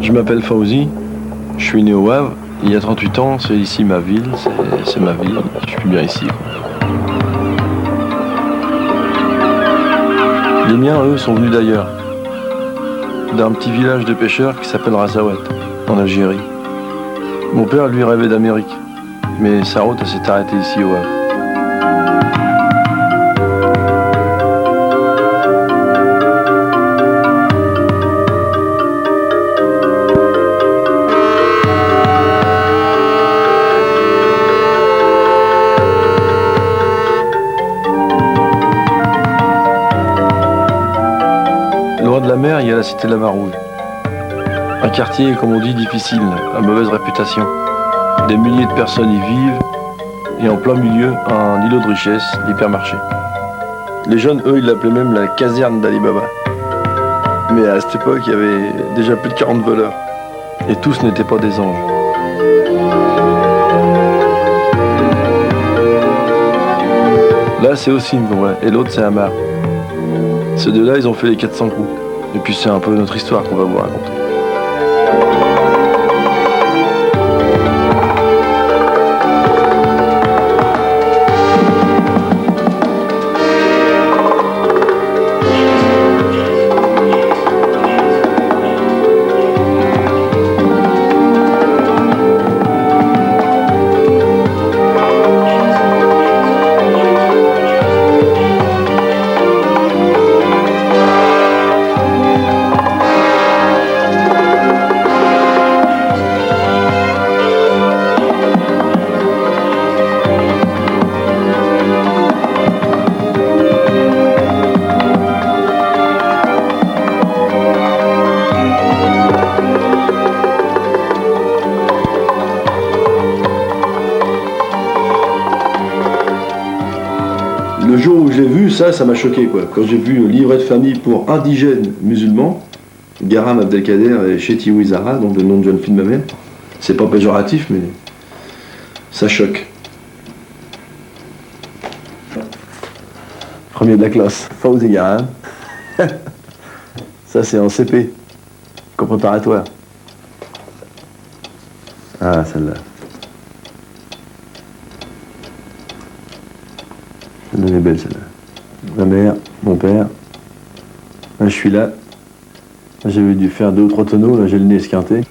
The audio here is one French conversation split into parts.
Je m'appelle Fawzi, je suis né au Havre. Il y a 38 ans, c'est ici ma ville, c'est ma vie, je suis bien ici. Les miens, eux, sont venus d'ailleurs, d'un petit village de pêcheurs qui s'appelle Razawet, en Algérie. Mon père, lui, rêvait d'Amérique, mais sa route s'est arrêtée ici au Havre. Loin de la mer, il y a la cité de la Marouge. Un quartier, comme on dit, difficile, à mauvaise réputation. Des milliers de personnes y vivent, et en plein milieu, un îlot de richesse, l'hypermarché. Les jeunes, eux, ils l'appelaient même la caserne d'Ali Baba. Mais à cette époque, il y avait déjà plus de 40 voleurs. Et tous n'étaient pas des anges. Là, c'est aussi une ouais, et l'autre, c'est Amar. Ces deux-là, ils ont fait les 400 coups. Et puis c'est un peu notre histoire qu'on va vous raconter. Le jour où je l'ai vu, ça m'a choqué quoi. Quand j'ai vu le livret de famille pour indigènes musulmans, Garam Abdelkader et Chéti Ouizara, donc le nom de jeune fille de ma mère, c'est pas péjoratif mais ça choque. Premier de la classe, Fawzi Garam. Ça c'est en CP, cours préparatoire. Ah celle-là. Elle est belle celle-là. Ma mère, mon père. Là, je suis là. J'avais dû faire 2 ou 3 tonneaux, là j'ai le nez esquinté.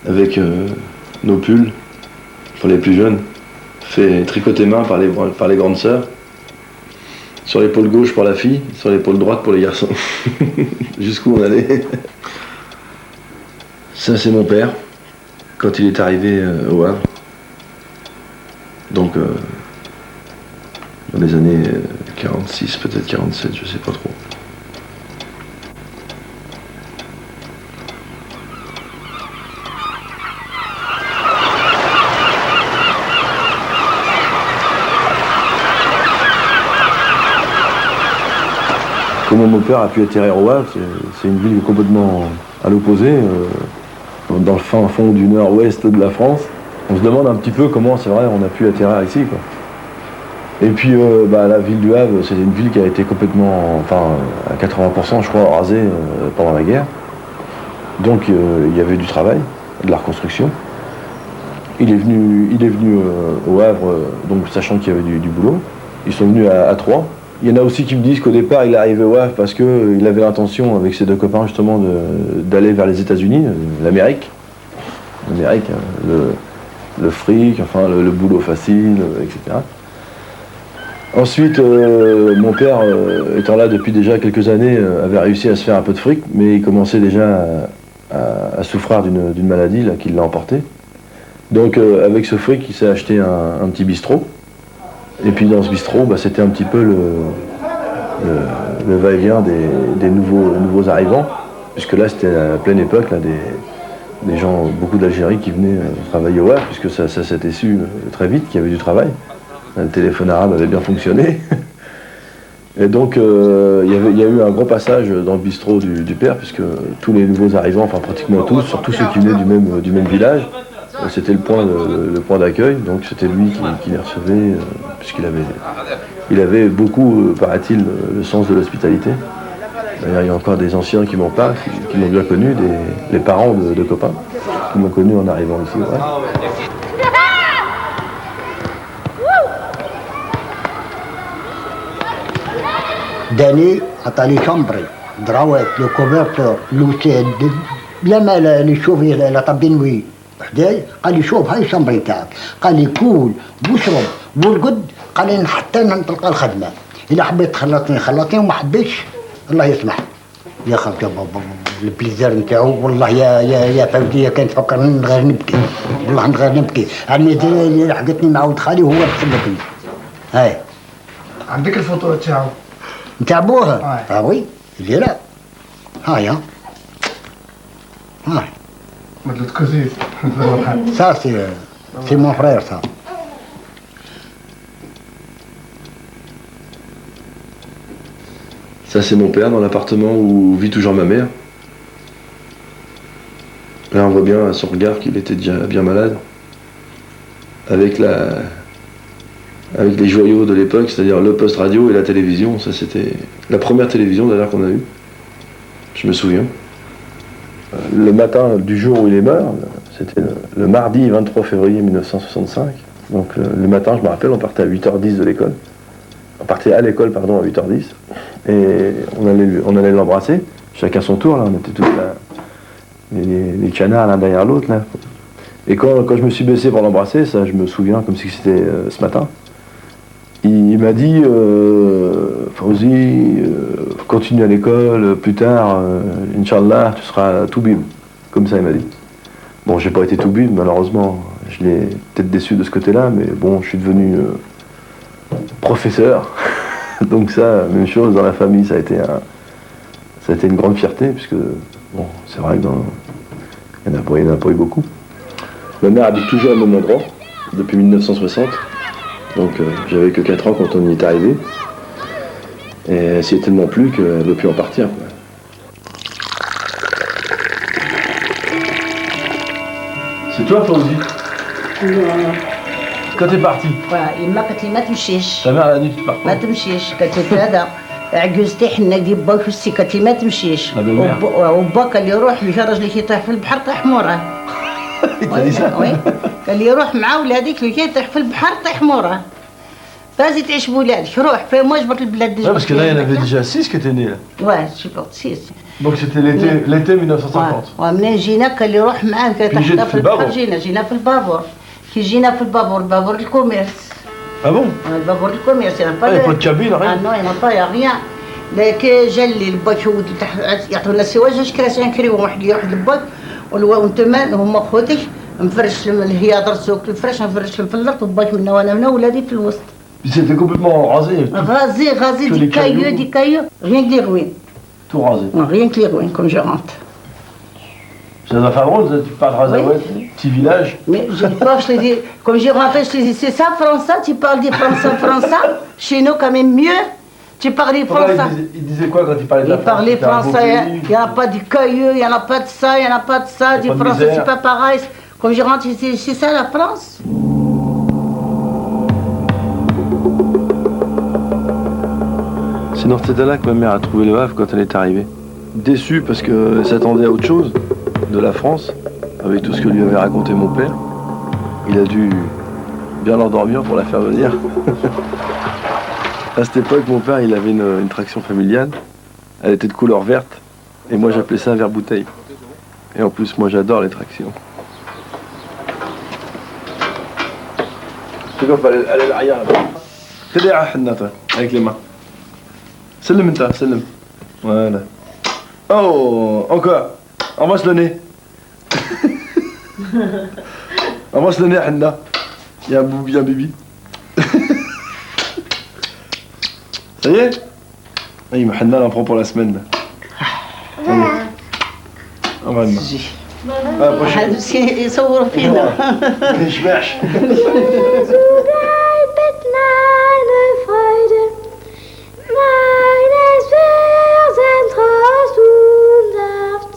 Avec nos pulls, pour les plus jeunes, fait tricoter main par les grandes sœurs. Sur l'épaule gauche pour la fille, sur l'épaule droite pour les garçons. Jusqu'où on allait. Ça c'est mon père, quand il est arrivé au Havre. Donc dans les années 46, peut-être 47, je sais pas trop. Comment mon père a pu atterrir au Havre, c'est une ville complètement à l'opposé, dans le fin fond du nord-ouest de la France. On se demande un petit peu comment, c'est vrai, on a pu atterrir ici, quoi. Et puis la ville du Havre, c'est une ville qui a été complètement, enfin à 80% je crois, rasée pendant la guerre. Donc il y avait du travail, de la reconstruction. Il est venu au Havre, donc sachant qu'il y avait du boulot. Ils sont venus à 3. Il y en a aussi qui me disent qu'au départ il est arrivé au Havre parce qu'il avait l'intention avec ses 2 copains justement d'aller vers les États-Unis, l'Amérique. L'Amérique, le fric, enfin le boulot facile, etc. Ensuite, mon père, étant là depuis déjà quelques années, avait réussi à se faire un peu de fric, mais il commençait déjà à souffrir d'une maladie là, qui l'a emporté. Donc avec ce fric, il s'est acheté un petit bistrot. Et puis dans ce bistrot, c'était un petit peu le va-et-vient des nouveaux arrivants, puisque là c'était à la pleine époque là, des gens, beaucoup d'Algérie qui venaient travailler au Havre, puisque ça s'était su très vite qu'il y avait du travail. Le téléphone arabe avait bien fonctionné. Et donc il y a eu un gros passage dans le bistrot du père, puisque tous les nouveaux arrivants, enfin pratiquement tous, surtout ceux qui venaient du même village, c'était le point d'accueil, donc c'était lui qui les recevait, puisqu'il avait beaucoup, paraît-il, le sens de l'hospitalité. D'ailleurs, il y a encore des anciens qui m'en parlent, qui l'ont bien connu, les parents de copains, qui m'ont connu en arrivant ici. Ouais. داني عطاني شامبري دراوات لو كوفرتور لوتيل بلا ما لا يشوف لا طابين وي حدايا قال لي شوف هاي الشامبري تاعك قال لي كول واشرب وارقد قال لي حتى نلقى الخدمه الا حبيت خلطني وما حبيتش الله يسمح يا خالتي البليزير نتاعو والله يا فوزيه كان تفكرني نغير نبكي والله نغير نبكي الميزه اللي لحقتني مع ولد خالي هو اللي تسببني هاي عندك الفوتو تاعو نتاع بوها وي اللي لا هاي هاي ما تلتكوزيش ça c'est mon frère ça. Ça, c'est mon père dans l'appartement où vit toujours ma mère. Là, on voit bien à son regard qu'il était déjà bien malade. Avec les joyaux de l'époque, c'est-à-dire le poste radio et la télévision. Ça, c'était la première télévision d'ailleurs qu'on a eue. Je me souviens. Le matin du jour où il est mort, c'était le mardi 23 février 1965. Donc le matin, je me rappelle, on partait à 8h10 de l'école. On partait à l'école, pardon, à 8h10. Et on allait l'embrasser, chacun son tour, là, on était tous là, les canards l'un derrière l'autre, là. Et quand je me suis baissé pour l'embrasser, ça je me souviens comme si c'était ce matin, il m'a dit Fawzi, continue à l'école, plus tard, Inch'Allah, tu seras toubib. Comme ça il m'a dit. Bon, j'ai pas été toubib, malheureusement, je l'ai peut-être déçu de ce côté-là, mais bon, je suis devenu professeur. Donc ça, même chose dans la famille, ça a été une grande fierté, puisque bon, c'est vrai qu'il n'y en a pas eu beaucoup. Ma mère habite toujours au même endroit, depuis 1960. Donc j'avais que 4 ans quand on y est arrivé. Et elle s'y est tellement plu qu'elle ne veut plus en partir, quoi. C'est toi, Fawzi? Non. Quand t'es parti? يما قالت لي ما تمشيش Ta mère elle a dit que tu pars ما pas. تمشيش قالت لي هذا عجزتي حنا دي باك في السي قالت لي ما تمشيش لا بالمية. وبا قال لي روح راجلي كي يطيح في البحر طيح موراه Il t'a dit ça? وي قال لي روح مع ولادك اللي كي يطيح في البحر طيح موراه فازي تعيش بولادك روح في مجبر البلاد Ouais, parce que là, il y en avait déjà 6 qui étaient nés, là. واه شوف سيس Donc c'était l'été 1950. ومنين جينا قال لي روح معاه كي جيت طيح في في البحر البابور. جينا في البابور كي جينا في البابور الكوميرس Ah bon? البابور الكوميرس يعني Ah, il n'y a pas de cabine, rien? non il n'y a pas, il n'y a rien. لكن جا اللي الباك يعطونا السواج اش كراسي نكريو واحد الباك وانتما هما خوتي مفرش لهم الهياض رسوك الفراش نفرش لهم في الارض وباك منا وانا من ولادي في الوسط Puis c'était complètement rasé, غازي que les دي كايو rien que les ruines tout rasé. rien que les ruines comme je rentre. Ça doit faire drôle, tu parles de Razaouet, petit village. Mais je dis pas, je te dis, comme j'ai rentré, je te dis, c'est ça français, tu parles des français, chez nous quand même mieux, tu parles Pourquoi français. il disait quoi quand il parlait de la Il France? parlait C'était un beau français, pays. il n'y a pas de caillou, il n'y en a pas de ça, il n'y en a pas de ça, Il y du a pas de français, misère. c'est pas pareil. Comme je rentre ici, c'est ça la France. C'est dans cet état-là que ma mère a trouvé le Havre quand elle est arrivée. Déçue parce qu'elle s'attendait à autre chose de la France, avec tout ce que lui avait raconté mon père. Il a dû bien l'endormir pour la faire venir. À cette époque, mon père, il avait une traction familiale. Elle était de couleur verte. Et moi, j'appelais ça verre bouteille. Et en plus, moi, j'adore les tractions. Tu peux aller à l'arrière là-bas. T'es derrière, Hanna, toi, avec les mains. Salam, Nta, salam. Voilà. Oh, encore. Embrasse le nez. Embrasse le nez, Hanna. Il y a un boubou, il y a un bibi. Ça y est? Oui, mais Hanna, elle en prend pour la semaine. Là. Allez. On va demain. À la prochaine. يصوروا فينا. Ich merke. Meine Freude, meines Herzens Trost und Saft.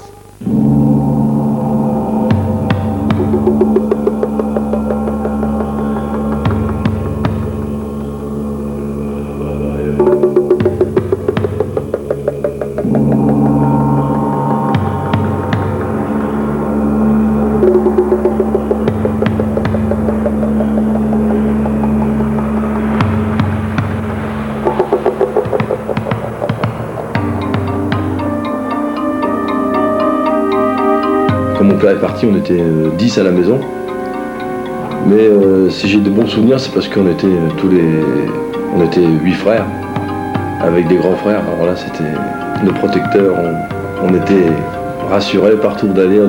père est parti, on était 10 à la maison. Mais si j'ai de bons souvenirs, c'est parce qu'on était on était 8 frères, avec des grands frères. Alors là, c'était nos protecteurs. On était rassurés partout où d'aller.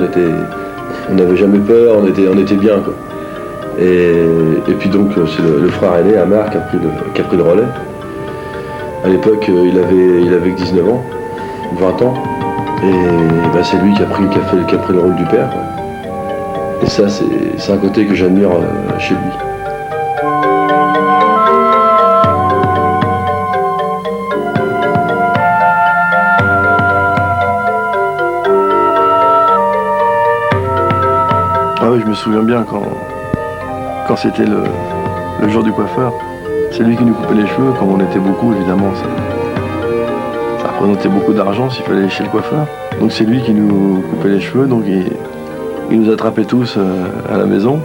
On n'avait jamais peur. On était bien, quoi. Et puis donc, c'est le frère aîné, Amar, qui a pris le relais. À l'époque, il avait 19 ans, 20 ans. Et bah, c'est lui qui a pris le rôle du père, quoi. Et ça, c'est un côté que j'admire chez lui. Ah oui, je me souviens bien quand c'était le jour du coiffeur. C'est lui qui nous coupait les cheveux, comme on était beaucoup, évidemment. Ça représentait beaucoup d'argent s'il fallait aller chez le coiffeur. Donc c'est lui qui nous coupait les cheveux, donc il nous attrapait tous à la maison.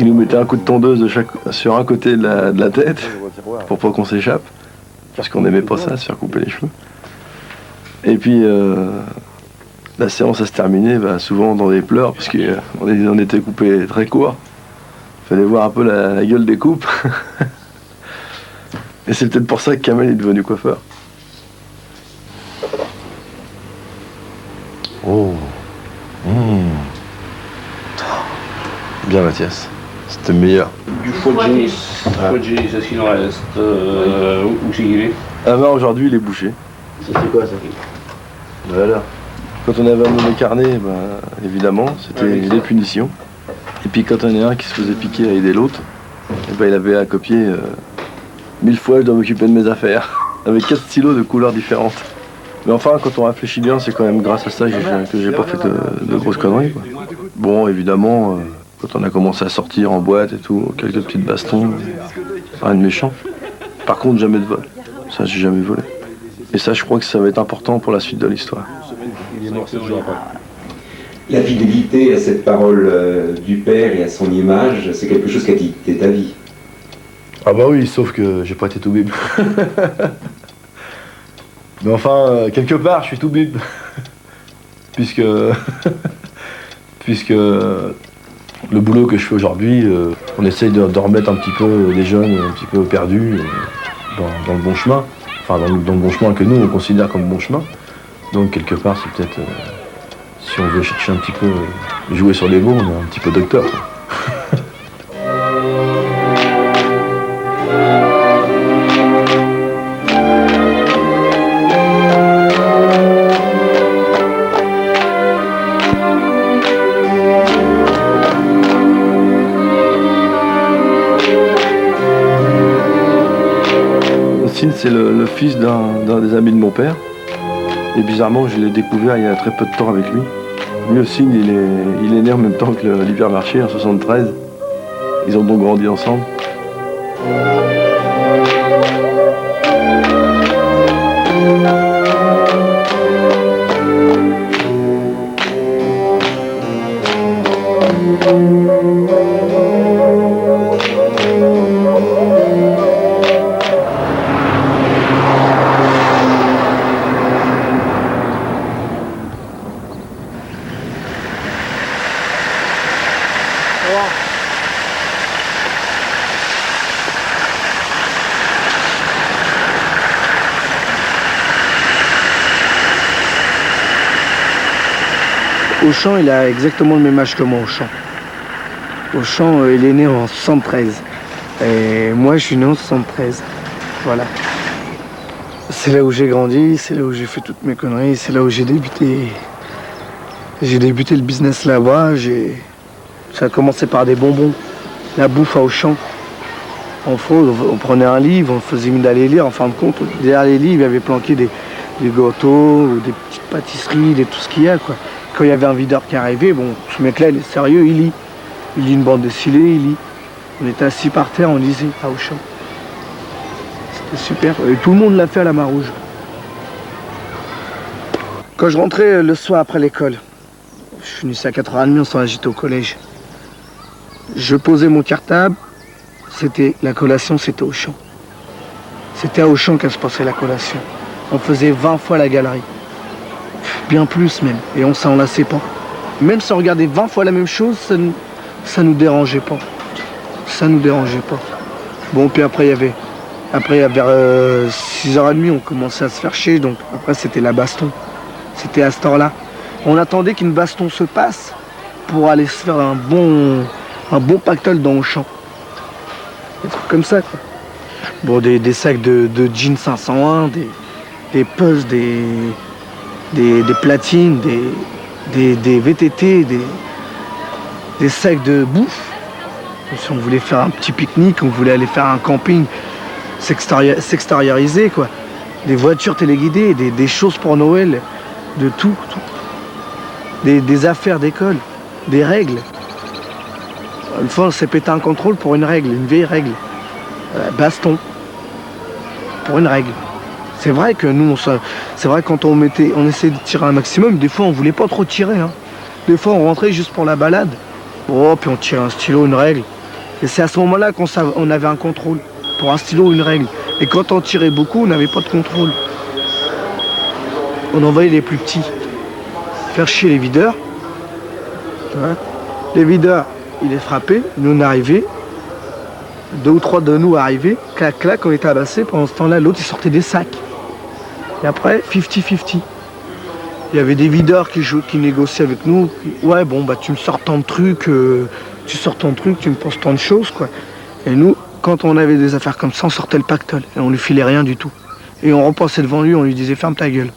Il nous mettait un coup de tondeuse sur un côté de la tête pour pas qu'on s'échappe, parce qu'on n'aimait pas ça, se faire couper les cheveux. Et puis la séance se terminait souvent dans des pleurs, parce qu'on était coupé très court. Il fallait voir un peu la gueule des coupes. Et c'est peut-être pour ça que Kamel est devenu coiffeur. Oh. Bien Mathias, c'était meilleur. Du foie de génie, est-ce qu'il en reste où c'est qu'il est? Ah bah aujourd'hui il est bouché. Ça c'est quoi ça? Voilà. Quand on avait amené les carnets, évidemment, c'était les punitions. Et puis quand on est un qui se faisait piquer à aider l'autre, il avait à copier 1000 fois je dois m'occuper de mes affaires, avec 4 stylos de couleurs différentes. Mais enfin, quand on réfléchit bien, c'est quand même grâce à ça que j'ai pas fait de grosses conneries, quoi. Bon, évidemment, quand on a commencé à sortir en boîte et tout, quelques petites bastons, rien de méchant. Par contre, jamais de vol. Ça, j'ai jamais volé. Et ça, je crois que ça va être important pour la suite de l'histoire. La fidélité à cette parole du père et à son image, c'est quelque chose qui a dicté ta vie. Ah bah oui, sauf que j'ai pas été tout bib. Mais enfin, quelque part, je suis tout bib. puisque le boulot que je fais aujourd'hui, on essaye de remettre un petit peu les jeunes un petit peu perdus dans le bon chemin. Enfin, dans le bon chemin que nous, on considère comme bon chemin. Donc, quelque part, c'est peut-être, si on veut chercher un petit peu, jouer sur les mots, on est un petit peu docteur, quoi. C'est le fils d'un des amis de mon père. Et bizarrement, je l'ai découvert il y a très peu de temps avec lui. Lui aussi, il est né en même temps que l'Hypermarché en 73. Ils ont donc grandi ensemble. Auchan, il a exactement le même âge que moi, Auchan. Auchan, il est né en 73. Et moi, je suis né en 73. Voilà. C'est là où j'ai grandi, c'est là où j'ai fait toutes mes conneries, c'est là où j'ai débuté. J'ai débuté le business là-bas. Ça a commencé par des bonbons, la bouffe à Auchan. On prenait un livre, on faisait mine d'aller lire. En fin de compte, derrière les livres, il y avait planqué des gâteaux, ou des petites pâtisseries, tout ce qu'il y a, quoi. Quand il y avait un videur qui arrivait, bon, ce mec-là, il est sérieux, il lit. Il lit une bande dessinée, il lit. On était assis par terre, on lisait à Auchan. C'était super. Et tout le monde l'a fait à la Marouge. Quand je rentrais le soir après l'école, je finissais à 4h30, on s'en agitait au collège. Je posais mon cartable, la collation, c'était Auchan. C'était à Auchan qu'elle se passait la collation. On faisait 20 fois la galerie. Bien plus même, et on s'en lassait pas. Même si on regardait 20 fois la même chose, ça nous dérangeait pas. Ça nous dérangeait pas. Bon, puis après, vers 6h30, on commençait à se faire chier, donc après, c'était la baston. C'était à cette heure-là. On attendait qu'une baston se passe pour aller se faire un bon pactole dans le champ. Des trucs comme ça, quoi. Bon, des sacs de jeans 501, des puzzles, des platines, des VTT, des sacs de bouffe. Si on voulait faire un petit pique-nique, on voulait aller faire un camping, s'extérioriser, quoi. Des voitures téléguidées, des choses pour Noël, de tout. Des affaires d'école, des règles. Une fois, on s'est pété un contrôle pour une règle, une vieille règle. Baston. Pour une règle. C'est vrai que nous, c'est vrai que quand on essayait de tirer un maximum, des fois on voulait pas trop tirer. Hein. Des fois on rentrait juste pour la balade. Oh, puis on tirait un stylo, une règle. Et c'est à ce moment-là qu'on avait un contrôle. Pour un stylo, une règle. Et quand on tirait beaucoup, on n'avait pas de contrôle. On envoyait les plus petits faire chier les videurs. Ouais. Les videurs, ils les frappaient. Nous, on arrivait. 2 ou 3 de nous arrivaient. Clac, clac, on était abassés. Pendant ce temps-là, l'autre, il sortait des sacs. Et après, 50-50. Il y avait des videurs qui négociaient avec nous. Ouais, bon, bah tu me sors tant de trucs, tu me poses tant de choses, quoi. Et nous, quand on avait des affaires comme ça, on sortait le pactole. Et on lui filait rien du tout. Et on repassait devant lui, on lui disait ferme ta gueule.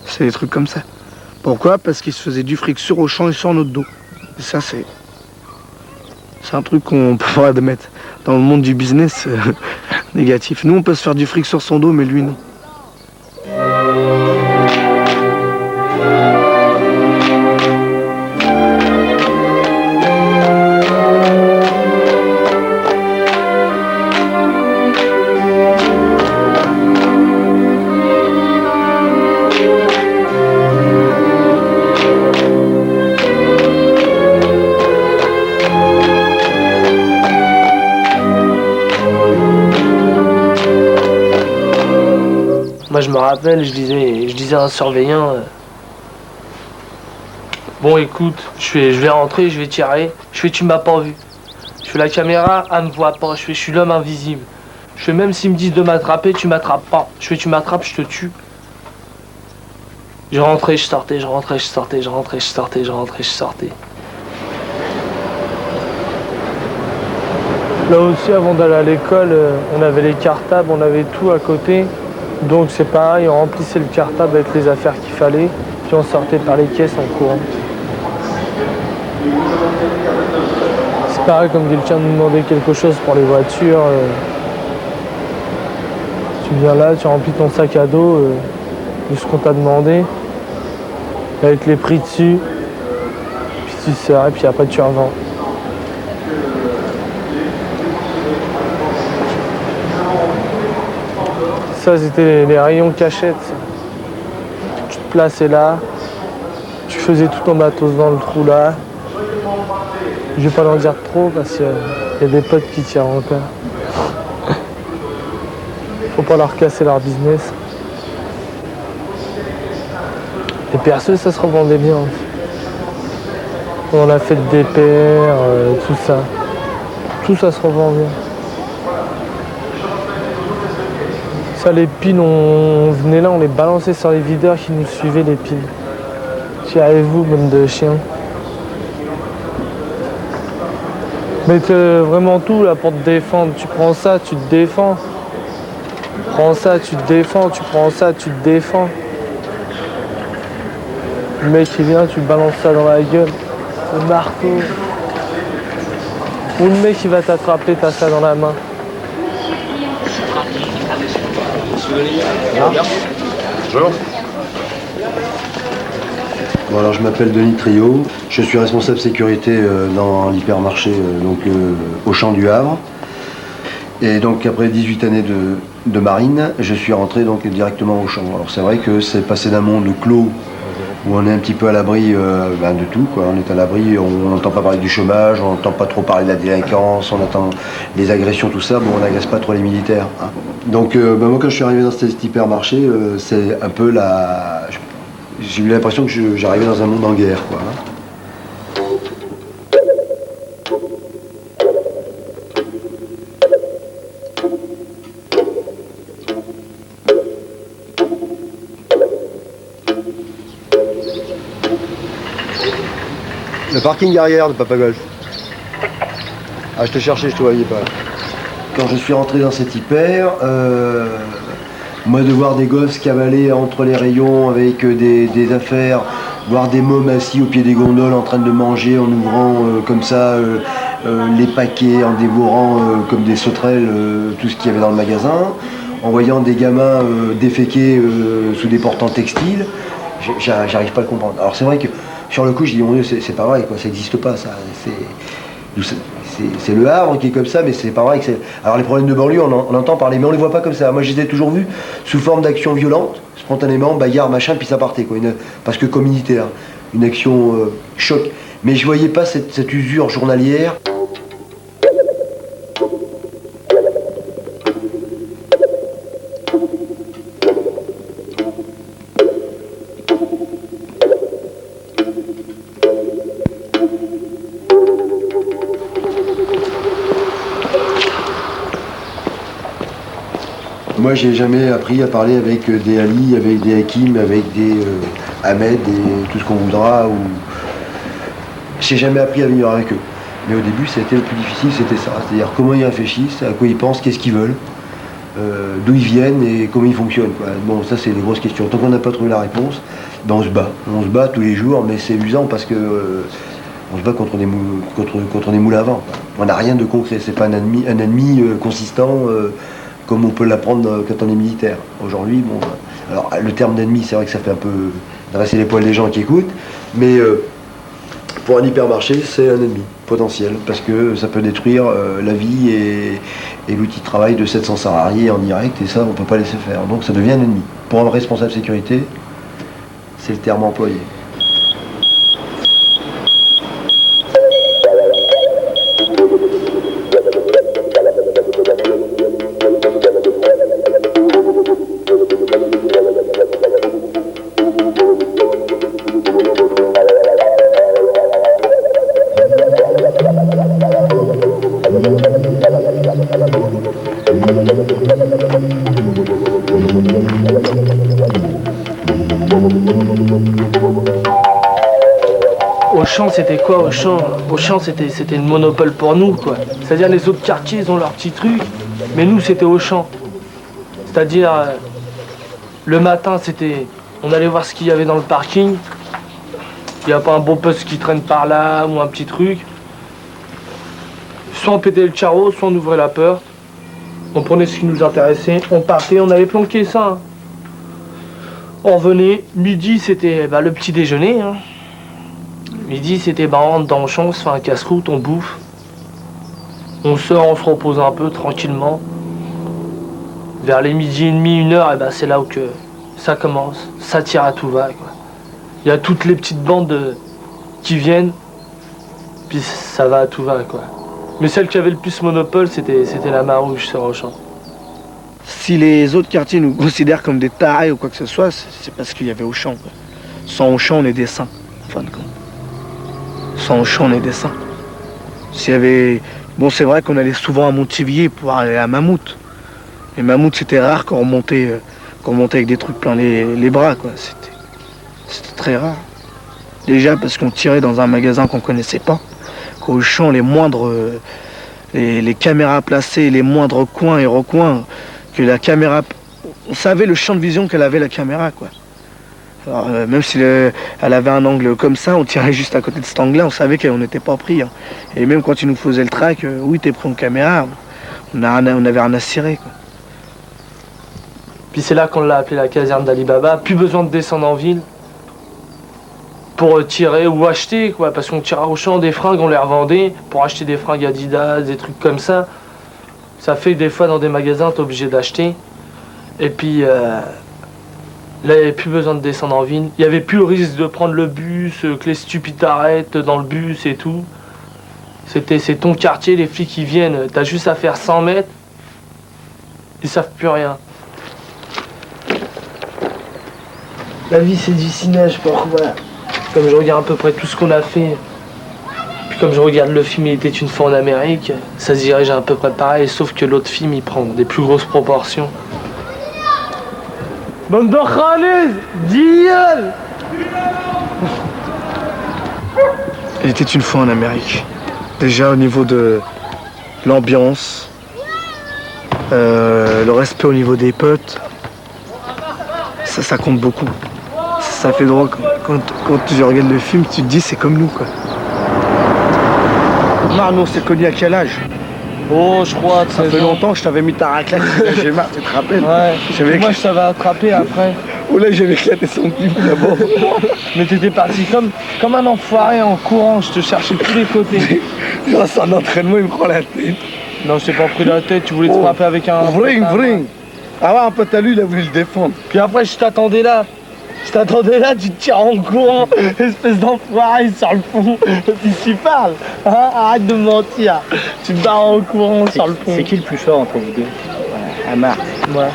C'est des trucs comme ça. Pourquoi? Parce qu'il se faisait du fric sur Auchan et sur notre dos. Et ça, c'est un truc qu'on peut pas admettre. Dans le monde du business, négatif. Nous, on peut se faire du fric sur son dos, mais lui, non. Moi je me rappelle, je disais à un surveillant, bon écoute, je vais rentrer, je vais tirer, je fais tu m'as pas vu. Je fais la caméra, elle me voit pas, je suis l'homme invisible. Je fais même s'ils me disent de m'attraper, tu m'attrapes pas. Je fais tu m'attrapes, je te tue. Je rentrais, je sortais, je rentrais, je sortais, je rentrais, je sortais, je rentrais, je sortais. Là aussi, avant d'aller à l'école, on avait les cartables, on avait tout à côté. Donc c'est pareil, on remplissait le cartable avec les affaires qu'il fallait, puis on sortait par les caisses en courant. C'est pareil, comme quelqu'un nous demandait quelque chose pour les voitures. Tu viens là, tu remplis ton sac à dos de ce qu'on t'a demandé, avec les prix dessus, puis tu sers, et puis après tu revends. Ça, c'était les rayons cachettes. Tu te plaçais là, tu faisais tout ton matos dans le trou là. Je vais pas en dire trop parce qu'il y a des potes qui tirent encore. Faut pas leur casser leur business. Les perceuses, ça se revendait bien. On a fait des paires, tout ça. Tout ça se revend bien. Les piles, on venait là, on les balançait sur les videurs qui nous suivaient, les piles. J'y arrivez-vous, même de chien. Mais vraiment tout là pour te défendre. Tu prends ça, tu te défends. Tu prends ça, tu te défends. Tu prends ça, tu te défends. Le mec il vient, tu balances ça dans la gueule. Le marteau. Ou le mec il va t'attraper, t'as ça dans la main. Bonjour. Bon, alors je m'appelle Denis Trio, je suis responsable sécurité dans l'hypermarché Auchan du Havre. Et donc après 18 années de marine, je suis rentré donc directement au Auchan. Alors c'est vrai que c'est passé d'un monde clos où on est un petit peu à l'abri de tout, quoi. On est à l'abri, on n'entend pas parler du chômage, on n'entend pas trop parler de la délinquance, on entend les agressions, tout ça, bon on n'agresse pas trop les militaires. Hein. Donc moi quand je suis arrivé dans cet hypermarché, c'est un peu j'ai eu l'impression que j'arrivais dans un monde en guerre, quoi. Le parking arrière de Papa Golf. Ah, je te cherchais, je te voyais pas. Quand je suis rentré dans cet hyper, moi de voir des gosses cavaler entre les rayons avec des affaires, voir des mômes assis au pied des gondoles en train de manger en ouvrant comme ça les paquets, en dévorant comme des sauterelles tout ce qu'il y avait dans le magasin, en voyant des gamins déféquer sous des portants textiles, j'arrive pas à le comprendre. Alors c'est vrai que sur le coup je dis mon Dieu c'est pas vrai quoi, ça n'existe pas ça. C'est le Havre qui est comme ça, mais c'est pas vrai que c'est... Alors les problèmes de banlieue, on entend parler, mais on les voit pas comme ça. Moi, je les ai toujours vus sous forme d'action violente, spontanément, bagarre, machin, puis ça partait, quoi. Parce que communautaire, une action choc. Mais je voyais pas cette usure journalière. Moi, j'ai jamais appris à parler avec des Ali, avec des Hakim, avec des Ahmed et tout ce qu'on voudra. J'ai jamais appris à vivre avec eux. Mais au début, c'était le plus difficile, c'était ça. C'est-à-dire comment ils réfléchissent, à quoi ils pensent, qu'est-ce qu'ils veulent, d'où ils viennent et comment ils fonctionnent, quoi. Bon, ça, c'est des grosses questions. Tant qu'on n'a pas trouvé la réponse, ben, on se bat. On se bat tous les jours, mais c'est usant parce que on se bat contre des moules à vent, quoi. On n'a rien de concret. C'est pas un ennemi consistant. Comme on peut l'apprendre quand on est militaire. Aujourd'hui, bon, alors le terme d'ennemi, c'est vrai que ça fait un peu dresser les poils des gens qui écoutent, mais pour un hypermarché, c'est un ennemi potentiel, parce que ça peut détruire la vie et l'outil de travail de 700 salariés en direct, et ça, on ne peut pas laisser faire. Donc ça devient un ennemi. Pour un responsable sécurité, c'est le terme employé. Auchan, c'était quoi Auchan? Auchan, c'était le monopole pour nous, quoi. C'est-à-dire les autres quartiers, ils ont leurs petits trucs, mais nous, c'était Auchan. C'est-à-dire, le matin, c'était... On allait voir ce qu'il y avait dans le parking. Il n'y a pas un beau poste qui traîne par là, ou un petit truc. Soit on pétait le charreau, soit on ouvrait la porte. On prenait ce qui nous intéressait, on partait, on avait planqué ça. Hein. On revenait, midi, c'était le petit déjeuner. Hein. Midi, c'était on rentre dans le champ, on se fait un casse-croûte, on bouffe. On sort, on se repose un peu, tranquillement. Vers les midi et demi, 1h, c'est là où que ça commence. Ça tire à tout va, quoi. Il y a toutes les petites bandes qui viennent, puis ça va à tout va, quoi. Mais celle qui avait le plus monopole, c'était la Marouge sur Auchan. Si les autres quartiers nous considèrent comme des tarés ou quoi que ce soit, c'est parce qu'il y avait Auchan, quoi. Sans Auchan, on est des saints, en fin de compte. Sans Auchan, on est des saints. S'il y avait... Bon, c'est vrai qu'on allait souvent à Montivier pour aller à Mammouth. Et Mammouth, c'était rare qu'on remontait avec des trucs plein les bras, quoi. C'était très rare. Déjà parce qu'on tirait dans un magasin qu'on connaissait pas. Qu'au champ, les moindres... les caméras placées, les moindres coins et recoins, que la caméra... On savait le champ de vision qu'elle avait, la caméra, quoi. Alors, même si elle avait un angle comme ça, on tirait juste à côté de cet angle-là, on savait qu'on n'était pas pris. Hein. Et même quand ils nous faisaient le track, oui, t'es pris en caméra, on avait rien à cirer, quoi. Puis c'est là qu'on l'a appelé la caserne d'Ali Baba. Plus besoin de descendre en ville pour tirer ou acheter, quoi. Parce qu'on tirait au champ des fringues, on les revendait pour acheter des fringues Adidas, des trucs comme ça. Ça fait que des fois dans des magasins, t'es obligé d'acheter. Et puis... là, il n'y avait plus besoin de descendre en ville. Il n'y avait plus le risque de prendre le bus, que les stupides t'arrêtent dans le bus et tout. C'est ton quartier, les flics qui viennent. T'as juste à faire 100 mètres. Ils savent plus rien. La vie c'est du cinéma, je pense, voilà. Comme je regarde à peu près tout ce qu'on a fait, puis comme je regarde le film Il était une fois en Amérique, ça se dirige à peu près pareil, sauf que l'autre film il prend des plus grosses proportions. Bande de Khalid, Dial. Il était une fois en Amérique. Déjà au niveau de l'ambiance, le respect au niveau des potes, ça compte beaucoup. Ça fait drôle quand tu regardes le film, tu te dis c'est comme nous quoi. Nous on s'est connus à quel âge? Oh je crois, ça fait longtemps que je t'avais mis ta raclette, j'ai marre, tu te rappelles? Ouais, moi je t'avais attrapé après. Oh là j'avais éclaté son cul d'abord. Mais t'étais parti comme un enfoiré en courant, je te cherchais de tous les côtés. Grâce à un entraînement il me prend la tête. Non je t'ai pas pris la tête, tu voulais te frapper avec un... Vring. Ah ouais un pote à lui il a voulu le défendre. Puis après je t'attendais là, tu te tires en courant, espèce d'enfoiré sur le fond, et puis tu parles, hein, arrête de mentir, tu te barres en courant sur le fond. C'est qui le plus fort entre vous deux? Ouais, Amar. Ouais.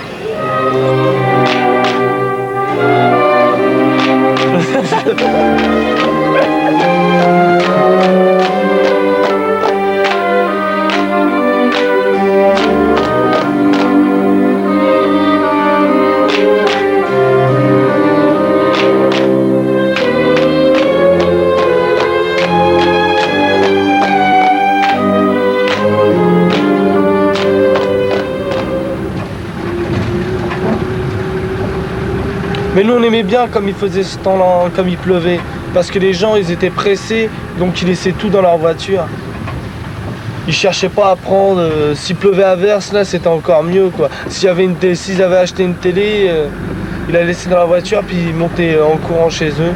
Mais nous on aimait bien comme il faisait ce temps-là, comme il pleuvait. Parce que les gens ils étaient pressés, donc ils laissaient tout dans leur voiture. Ils cherchaient pas à prendre, s'il pleuvait à verse là c'était encore mieux quoi. S'ils avaient acheté une télé, ils la laissaient dans la voiture puis ils montaient en courant chez eux.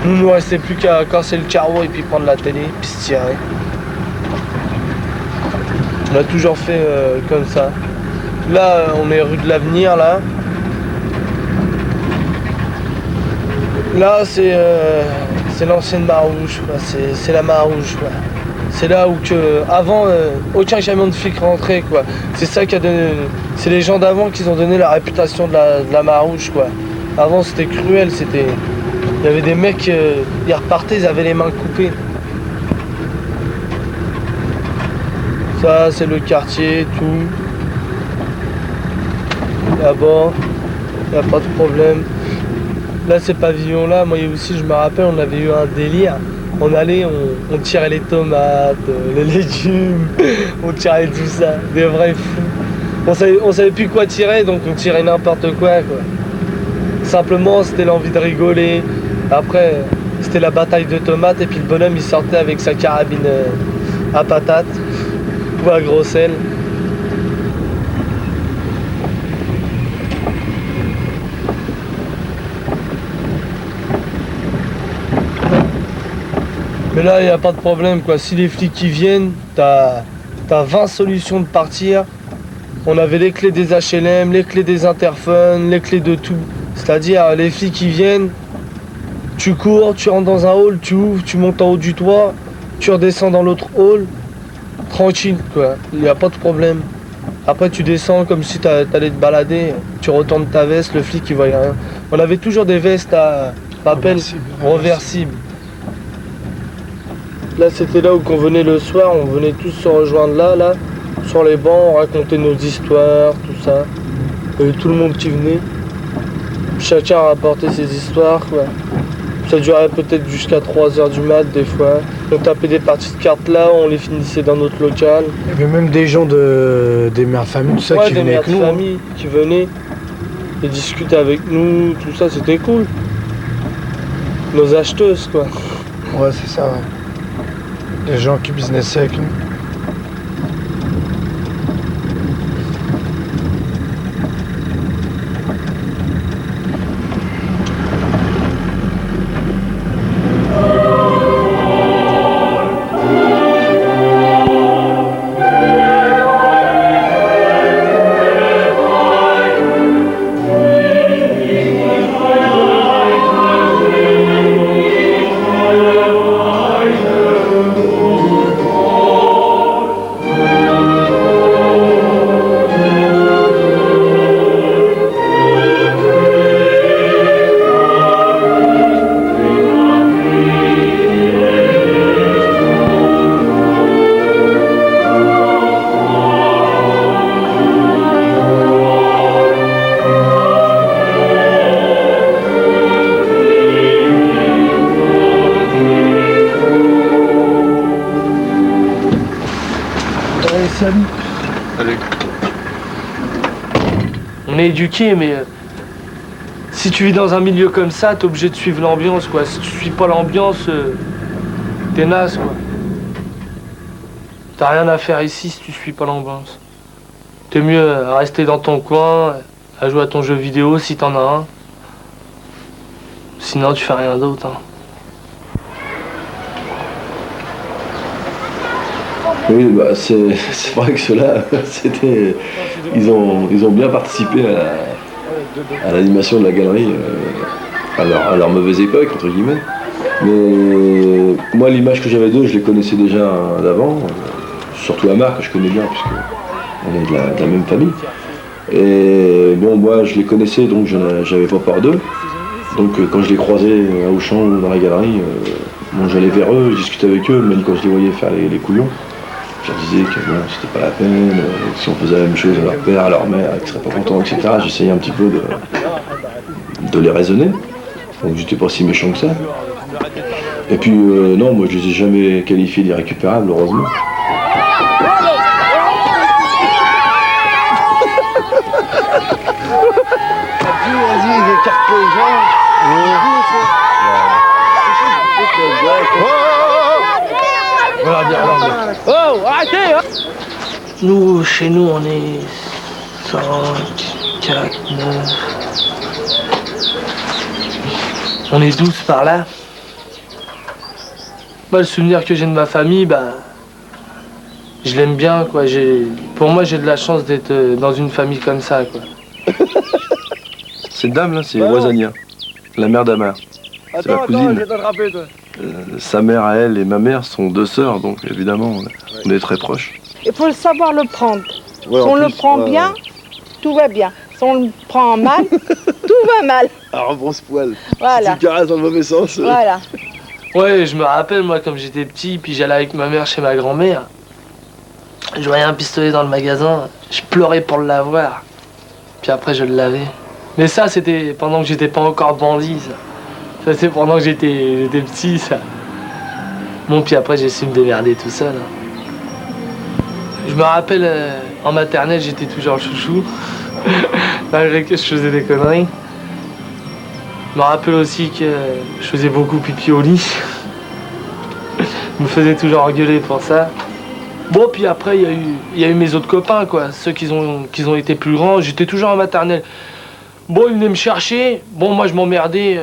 Nous il nous restait plus qu'à casser le carreau et puis prendre la télé, puis se tirer. On a toujours fait comme ça. Là on est rue de l'Avenir là. Là, c'est l'ancienne Marouge, c'est la Marouge. Quoi. C'est là où avant aucun camion de flic rentrait. Quoi. C'est ça qui a donné. C'est les gens d'avant qui ont donné la réputation de la Marouge. Quoi. Avant, c'était cruel. Il y avait des mecs, ils repartaient, ils avaient les mains coupées. Ça, c'est le quartier, tout. Là-bas, il n'y a pas de problème. Là, ces pavillons-là, moi aussi, je me rappelle, on avait eu un délire. On allait, on tirait les tomates, les légumes, on tirait tout ça, des vrais fous. On savait plus quoi tirer, donc on tirait n'importe quoi. Simplement, c'était l'envie de rigoler. Après, c'était la bataille de tomates, et puis le bonhomme, il sortait avec sa carabine à patates ou à gros sel. Mais là, il n'y a pas de problème, quoi. Si les flics qui viennent, t'as 20 solutions de partir. On avait les clés des HLM, les clés des interphones, les clés de tout. C'est-à-dire, les flics qui viennent, tu cours, tu rentres dans un hall, tu ouvres, tu montes en haut du toit, tu redescends dans l'autre hall, tranquille, quoi. Il n'y a pas de problème. Après, tu descends comme si t'allais te balader, tu retournes ta veste, le flic, il voyait rien. On avait toujours des vestes à rappel reversibles. Là, c'était là où on venait le soir, on venait tous se rejoindre là, sur les bancs, on racontait nos histoires, tout ça. Il y avait tout le monde qui venait. Chacun rapportait ses histoires, quoi. Ça durait peut-être jusqu'à 3h du mat, des fois. On tapait des parties de cartes là, on les finissait dans notre local. Il y avait même des gens des mères de famille, tout ça, qui venaient avec nous. Ouais, des mères de famille qui venaient et discutaient avec nous, tout ça, c'était cool. Nos acheteuses, quoi. Ouais, c'est ça, ouais. Les gens qui businessaient avec nous. Oh salut. Salut. On est éduqués, mais si tu vis dans un milieu comme ça, t'es obligé de suivre l'ambiance, quoi. Si tu suis pas l'ambiance, t'es naze, quoi. T'as rien à faire ici si tu suis pas l'ambiance. T'es mieux à rester dans ton coin, à jouer à ton jeu vidéo si t'en as un. Sinon, tu fais rien d'autre, hein. Oui, bah c'est vrai que ceux-là, ils ont bien participé à l'animation de la galerie, à leur mauvaise époque, entre guillemets. Mais moi, l'image que j'avais d'eux, je les connaissais déjà d'avant, surtout Amar, que je connais bien, puisqu'on est de la même famille. Et bon, moi, je les connaissais, donc j'avais pas peur d'eux. Donc quand je les croisais à Auchan ou dans la galerie, bon, j'allais vers eux, je discutais avec eux, même quand je les voyais faire les couillons. Je leur disais que bon, c'était pas la peine, si on faisait la même chose à leur père, à leur mère, qu'ils seraient pas contents, etc. J'essayais un petit peu de les raisonner. Donc j'étais pas si méchant que ça. Et puis non, moi je les ai jamais qualifiés d'irrécupérables, heureusement. Vas-y, écarte les gens. Oh, arrêtez, hein. Nous, chez nous, on est 5, 4, 9. On est 12 par là. Moi, le souvenir que j'ai de ma famille, bah, je l'aime bien, quoi. Pour moi, j'ai de la chance d'être dans une famille comme ça, quoi. Cette dame là, c'est Wazania, la mère d'Amar. C'est la cousine. Je vais t'attraper, toi. Sa mère à elle et ma mère sont deux sœurs, donc évidemment, on est très proches. Il faut le savoir le prendre. Ouais, si on le prend bien, tout va bien. Si on le prend mal, tout va mal. Alors, rebronce-poil. Voilà. Si tu caresses dans le mauvais sens. Voilà. Ouais, je me rappelle, moi, comme j'étais petit, puis j'allais avec ma mère chez ma grand-mère. Je voyais un pistolet dans le magasin, je pleurais pour l'avoir. Puis après, je l'avais. Mais ça, c'était pendant que j'étais pas encore bandit, ça. Ça, c'est pendant que j'étais petit, ça. Bon, puis après, j'ai su me démerder tout seul. Je me rappelle, en maternelle, j'étais toujours le chouchou. Malgré que je faisais des conneries. Je me rappelle aussi que je faisais beaucoup pipi au lit. Je me faisais toujours engueuler pour ça. Bon, puis après, il y a eu mes autres copains, quoi. Ceux qui ont été plus grands. J'étais toujours en maternelle. Bon, ils venaient me chercher. Bon, moi, je m'emmerdais.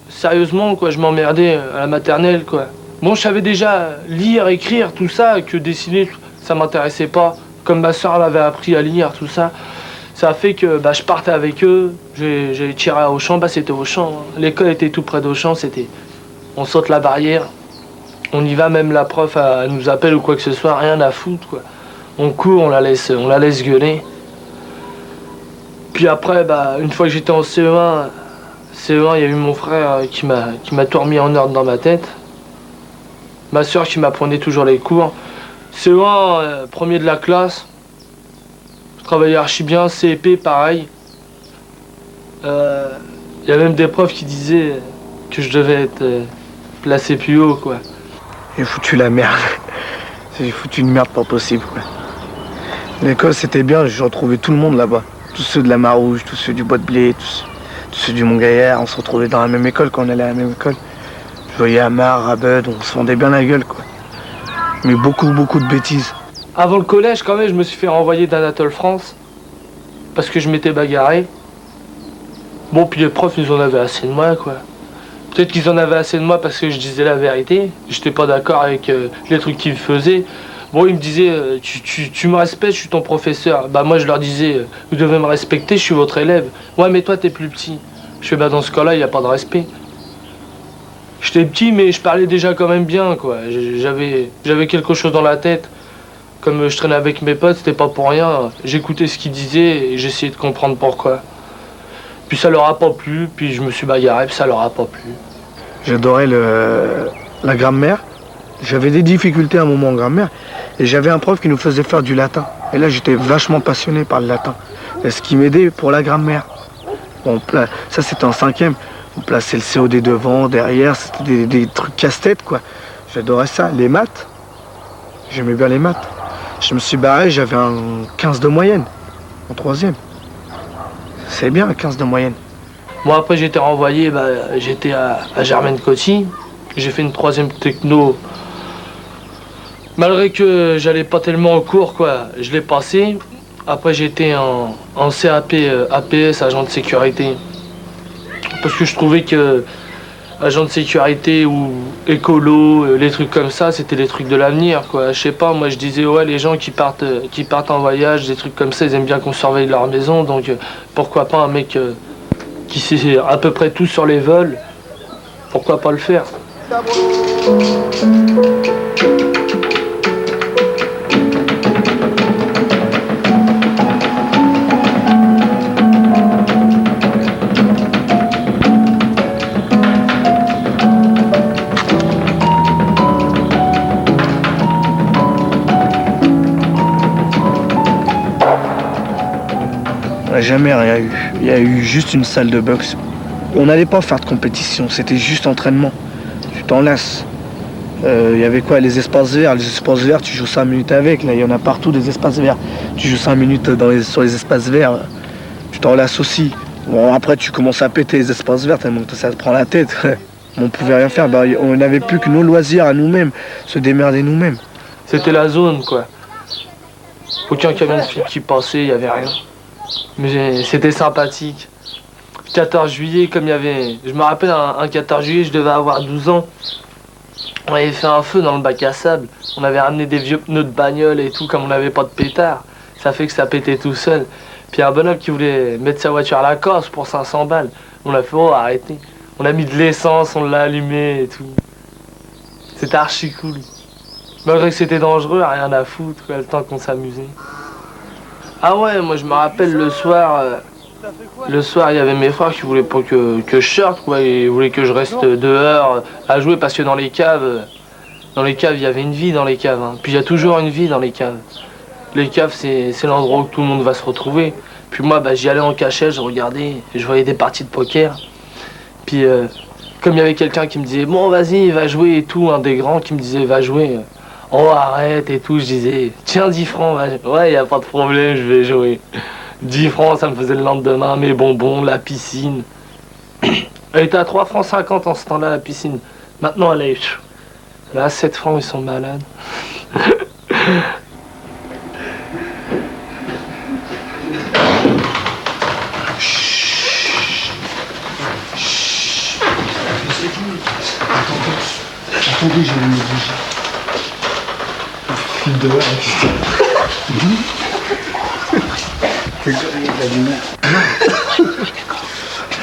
Sérieusement, quoi. Je m'emmerdais à la maternelle, quoi. Bon, je savais déjà lire, écrire, tout ça, que dessiner, ça m'intéressait pas. Comme ma soeur m'avait appris à lire, tout ça. Ça a fait que je partais avec eux. J'ai tiré à Auchan. C'était Auchan. Hein. L'école était tout près d'Auchan. C'était... On saute la barrière. On y va, même la prof elle nous appelle ou quoi que ce soit, rien à foutre, quoi. On court, on la laisse gueuler. Puis après, une fois que j'étais en CE1, il y a eu mon frère qui m'a tout remis en ordre dans ma tête. Ma soeur qui m'apprenait toujours les cours. CE1, premier de la classe. Je travaillais archi bien, CEP, pareil. Il y a même des profs qui disaient que je devais être placé plus haut, quoi. J'ai foutu la merde. J'ai foutu une merde pas possible, quoi. L'école, c'était bien, j'ai retrouvé tout le monde là-bas. Tous ceux de la Marouge, tous ceux du Bois de Blé, tous ceux du Mont-Gaillard. On se retrouvait dans la même école quand on allait à la même école. Je voyais Amar, Abed, on se fendait bien la gueule, quoi. Mais beaucoup de bêtises. Avant le collège, quand même, je me suis fait renvoyer d'Anatole France. Parce que je m'étais bagarré. Bon, puis les profs, ils en avaient assez de moi, quoi. Peut-être qu'ils en avaient assez de moi parce que je disais la vérité. J'étais pas d'accord avec les trucs qu'ils faisaient. Bon, ils me disaient, tu me respectes, je suis ton professeur. Moi, je leur disais, vous devez me respecter, je suis votre élève. Ouais, mais toi, t'es plus petit. Je fais, dans ce cas-là, il n'y a pas de respect. J'étais petit, mais je parlais déjà quand même bien, quoi. J'avais quelque chose dans la tête. Comme je traînais avec mes potes, c'était pas pour rien. J'écoutais ce qu'ils disaient et j'essayais de comprendre pourquoi. Puis ça leur a pas plu, puis je me suis bagarré, puis ça leur a pas plu. J'adorais la grammaire. J'avais des difficultés à un moment en grammaire. Et j'avais un prof qui nous faisait faire du latin. Et là, j'étais vachement passionné par le latin. Et ce qui m'aidait pour la grammaire. Bon, ça, c'était en 5e. On plaçait le COD devant, derrière. C'était des trucs casse-tête, quoi. J'adorais ça. Les maths, j'aimais bien les maths. Je me suis barré, j'avais un 15 de moyenne, en 3e. C'est bien, un 15 de moyenne. Moi, après, j'ai été renvoyé, j'étais à Germaine-Coty. J'ai fait une 3e techno. Malgré que j'allais pas tellement au cours, quoi, je l'ai passé. Après, j'étais en CAP, APS, agent de sécurité. Parce que je trouvais que agent de sécurité ou écolo, les trucs comme ça, c'était les trucs de l'avenir, quoi. Je sais pas, moi je disais, ouais, les gens qui partent en voyage, des trucs comme ça, ils aiment bien qu'on surveille leur maison, donc pourquoi pas un mec qui sait à peu près tout sur les vols, pourquoi pas le faire? Jamais rien eu. Il y a eu juste une salle de boxe. On n'allait pas faire de compétition, c'était juste entraînement. Tu t'en lasses. Il y avait quoi? Les espaces verts. Les espaces verts, tu joues 5 minutes avec. Là, il y en a partout des espaces verts. Tu joues 5 minutes sur les espaces verts. Tu t'en lasses aussi. Bon, après, tu commences à péter les espaces verts tellement que ça te prend la tête. On pouvait rien faire. On n'avait plus que nos loisirs à nous-mêmes. Se démerder nous-mêmes. C'était la zone, quoi. Aucun camion de flics qui passait, il n'y avait rien. Mais c'était sympathique. 14 juillet, comme il y avait... Je me rappelle, un 14 juillet, je devais avoir 12 ans. On avait fait un feu dans le bac à sable. On avait ramené des vieux pneus de bagnole et tout, comme on n'avait pas de pétard. Ça fait que ça pétait tout seul. Puis un bonhomme qui voulait mettre sa voiture à la casse pour 500 balles. On a fait, oh, arrêtez. On a mis de l'essence, on l'a allumé et tout. C'était archi cool. Malgré que c'était dangereux, rien à foutre, quoi, le temps qu'on s'amusait. Ah ouais, moi je me rappelle le soir, il y avait mes frères qui voulaient pas que je sorte, quoi. Ils voulaient que je reste dehors à jouer parce que dans les caves, il y avait une vie dans les caves. Hein. Puis il y a toujours une vie dans les caves. Les caves, c'est l'endroit où tout le monde va se retrouver. Puis moi, j'y allais en cachette, je regardais, je voyais des parties de poker. Puis comme il y avait quelqu'un qui me disait, bon vas-y, va jouer et tout, un des grands qui me disait, va jouer. Oh arrête et tout, je disais, tiens 10 francs, ouais y a pas de problème, je vais jouer. 10 francs, ça me faisait le lendemain, mes bonbons, la piscine. Elle était à 3 francs 50 en ce temps-là, la piscine. Maintenant elle est là, 7 francs, ils sont malades. Attendez, j'ai une bougie.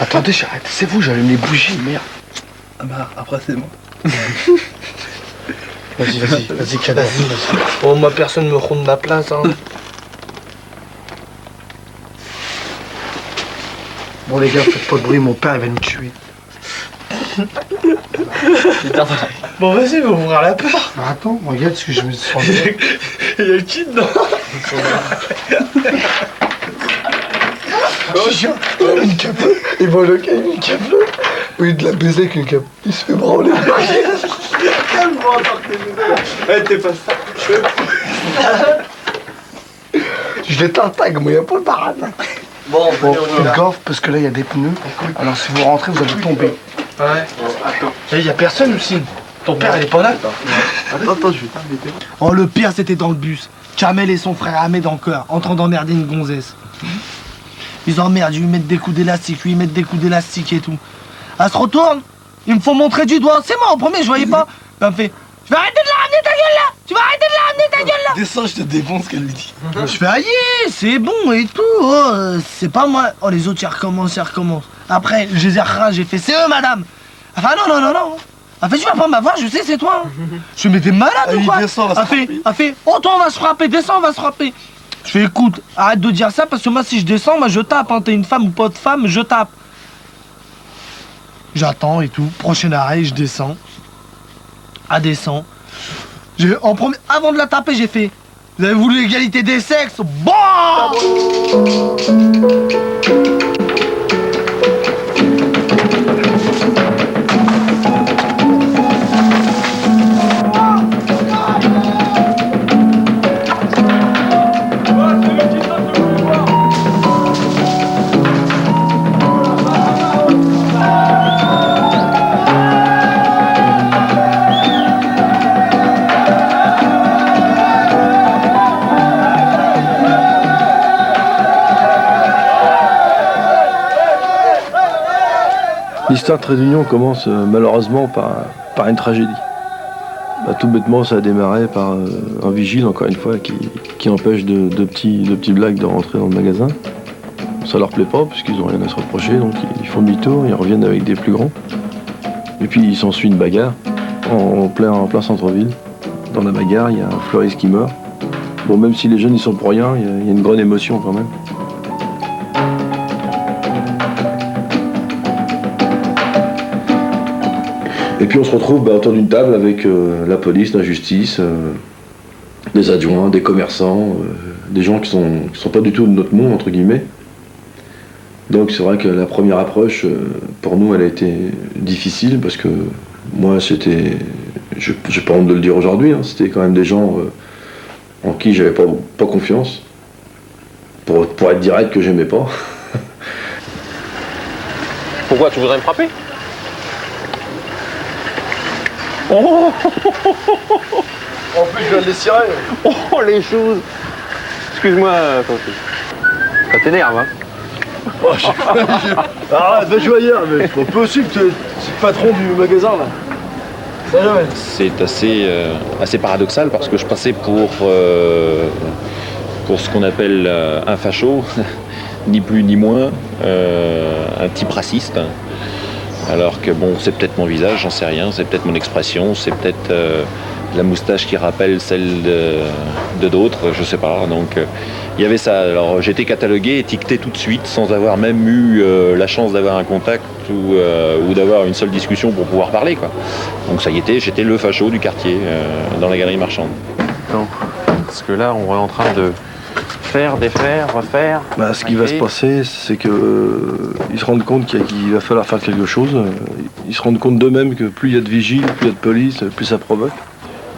Attendez, j'arrête. C'est vous, j'allume les bougies, merde. Ah bah, après c'est bon. Vas-y, cadavre. Oh, moi, personne me ronde ma place, hein. Bon, les gars, faites pas de bruit, mon père, il va nous tuer. Bon, vas-y, va ouvrir la porte. Attends, regarde ce que je me suis rendu. Il y a qui dedans? Une cape. Il voit le gars, une cape. Oui, de la baiser avec une cape. Il se fait branler. T'es pas ça. Je l'éteins un tag, moi, y'a pas de parade. Bon, faites gaffe, parce que là, il y a des pneus. Alors, si vous rentrez, vous allez tomber. Ouais. Il y a personne aussi. Ton père, il est pas là? Attends, je vais t'arrêter. Oh, le pire, c'était dans le bus. Kamel et son frère Ahmed encore, en train d'emmerder une gonzesse. Ils emmerdent, ils lui mettent des coups d'élastique, lui ils mettent des coups d'élastique et tout. Elle se retourne, ils me font montrer du doigt. C'est moi, au premier, je voyais pas. Elle me fait, je vais arrêter de la ramener ta gueule là. Tu vas arrêter de la ramener ta gueule là. Descends, je te défonce, qu'elle lui dit. Je fais, aïe, c'est bon et tout. Oh, c'est pas moi. Oh, les autres, ils recommencent. Après, je les ai rras, j'ai fait, c'est eux, madame. Elle fait, non. Elle fait, tu vas pas m'avoir, je sais, c'est toi. Je me t'es malade ou quoi? Elle fait, oh, toi, on va se frapper, descends, on va se frapper. Je fais, écoute, arrête de dire ça, parce que moi, si je descends, moi, je tape. Hein. T'es une femme ou pas de femme, je tape. J'attends et tout. Prochain arrêt, je descends. Elle descend. Avant de la taper, j'ai fait, vous avez voulu l'égalité des sexes? Bon. L'histoire de Trait d'Union commence malheureusement par une tragédie. Tout bêtement, ça a démarré par un vigile, encore une fois, qui empêche de petits blagues de rentrer dans le magasin. Ça leur plaît pas, puisqu'ils n'ont rien à se reprocher, donc ils font demi-tour, ils reviennent avec des plus grands. Et puis il s'ensuit une bagarre en plein centre-ville. Dans la bagarre, il y a un fleuriste qui meurt. Bon, même si les jeunes ils sont pour rien, il y a une grande émotion quand même. Et puis on se retrouve autour d'une table avec la police, la justice, des adjoints, des commerçants, des gens qui sont pas du tout de notre monde, entre guillemets. Donc c'est vrai que la première approche, pour nous, elle a été difficile parce que moi, c'était, j'ai pas honte de le dire aujourd'hui, hein, c'était quand même des gens en qui j'avais pas confiance, pour être direct, que j'aimais pas. Pourquoi tu voudrais me frapper? Oh en plus, je viens de les cirer. Oh, les choses. Excuse-moi, ça t'énerve, hein? Oh, arrête, va jouer ailleurs, mais c'est pas possible, c'est le patron du magasin, là. Ça jamais. C'est assez paradoxal parce que je passais pour ce qu'on appelle un facho, ni plus ni moins, un type raciste. Alors que bon, c'est peut-être mon visage, j'en sais rien, c'est peut-être mon expression, c'est peut-être la moustache qui rappelle celle de d'autres, je sais pas. Donc il y avait ça. Alors j'ai été catalogué, étiqueté tout de suite, sans avoir même eu la chance d'avoir un contact ou d'avoir une seule discussion pour pouvoir parler, quoi. Donc ça y était, j'étais le facho du quartier dans la galerie marchande. Non, parce que là on est en train de faire, défaire, refaire. Ce qui va se passer, c'est que ils se rendent compte qu'il va falloir faire quelque chose. Ils se rendent compte d'eux-mêmes que plus il y a de vigiles, plus il y a de police, plus ça provoque.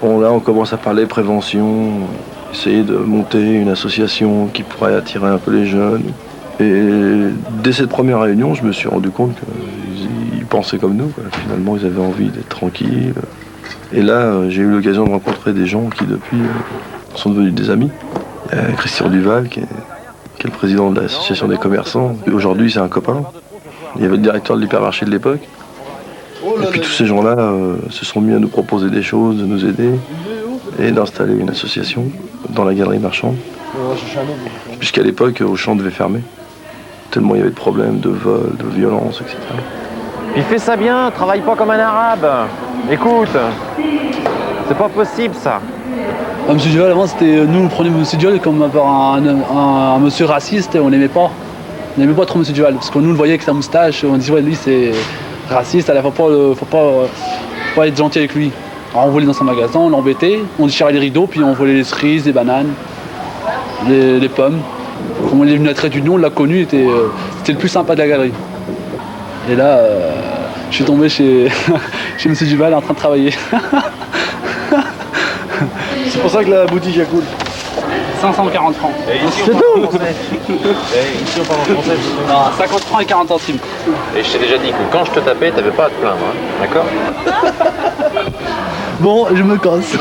Bon, là, on commence à parler prévention, essayer de monter une association qui pourrait attirer un peu les jeunes. Et dès cette première réunion, je me suis rendu compte qu'ils pensaient comme nous, quoi. Finalement, ils avaient envie d'être tranquilles. Et là, j'ai eu l'occasion de rencontrer des gens qui, depuis, sont devenus des amis. Christian Duval, qui est le président de l'association des commerçants. Aujourd'hui, c'est un copain. Il y avait le directeur de l'hypermarché de l'époque. Et puis tous ces gens-là se sont mis à nous proposer des choses, de nous aider et d'installer une association dans la galerie marchande. Puisqu'à l'époque, Auchan devait fermer. Tellement il y avait de problèmes, de vols, de violences, etc. Il fait ça bien, travaille pas comme un arabe. Écoute, c'est pas possible ça. Monsieur Duval, avant, c'était nous, on prenait Monsieur Duval comme un monsieur raciste et on n'aimait pas. On n'aimait pas trop Monsieur Duval parce qu'on nous le voyait avec sa moustache, on disait ouais, lui c'est raciste, il faut pas être gentil avec lui. Alors on volait dans son magasin, on l'embêtait, on déchirait les rideaux, puis on volait les cerises, les bananes, les pommes. Quand on est venu à Trait d'Union, on l'a connu, c'était le plus sympa de la galerie. Et là, je suis tombé chez Monsieur Duval en train de travailler. C'est pour ça que la boutique est cool. 540 francs. C'est tout. Ici on parle en français. Non, 50 francs et 40 centimes. Et je t'ai déjà dit que quand je te tapais, t'avais pas à te plaindre, hein. D'accord? Bon, je me casse.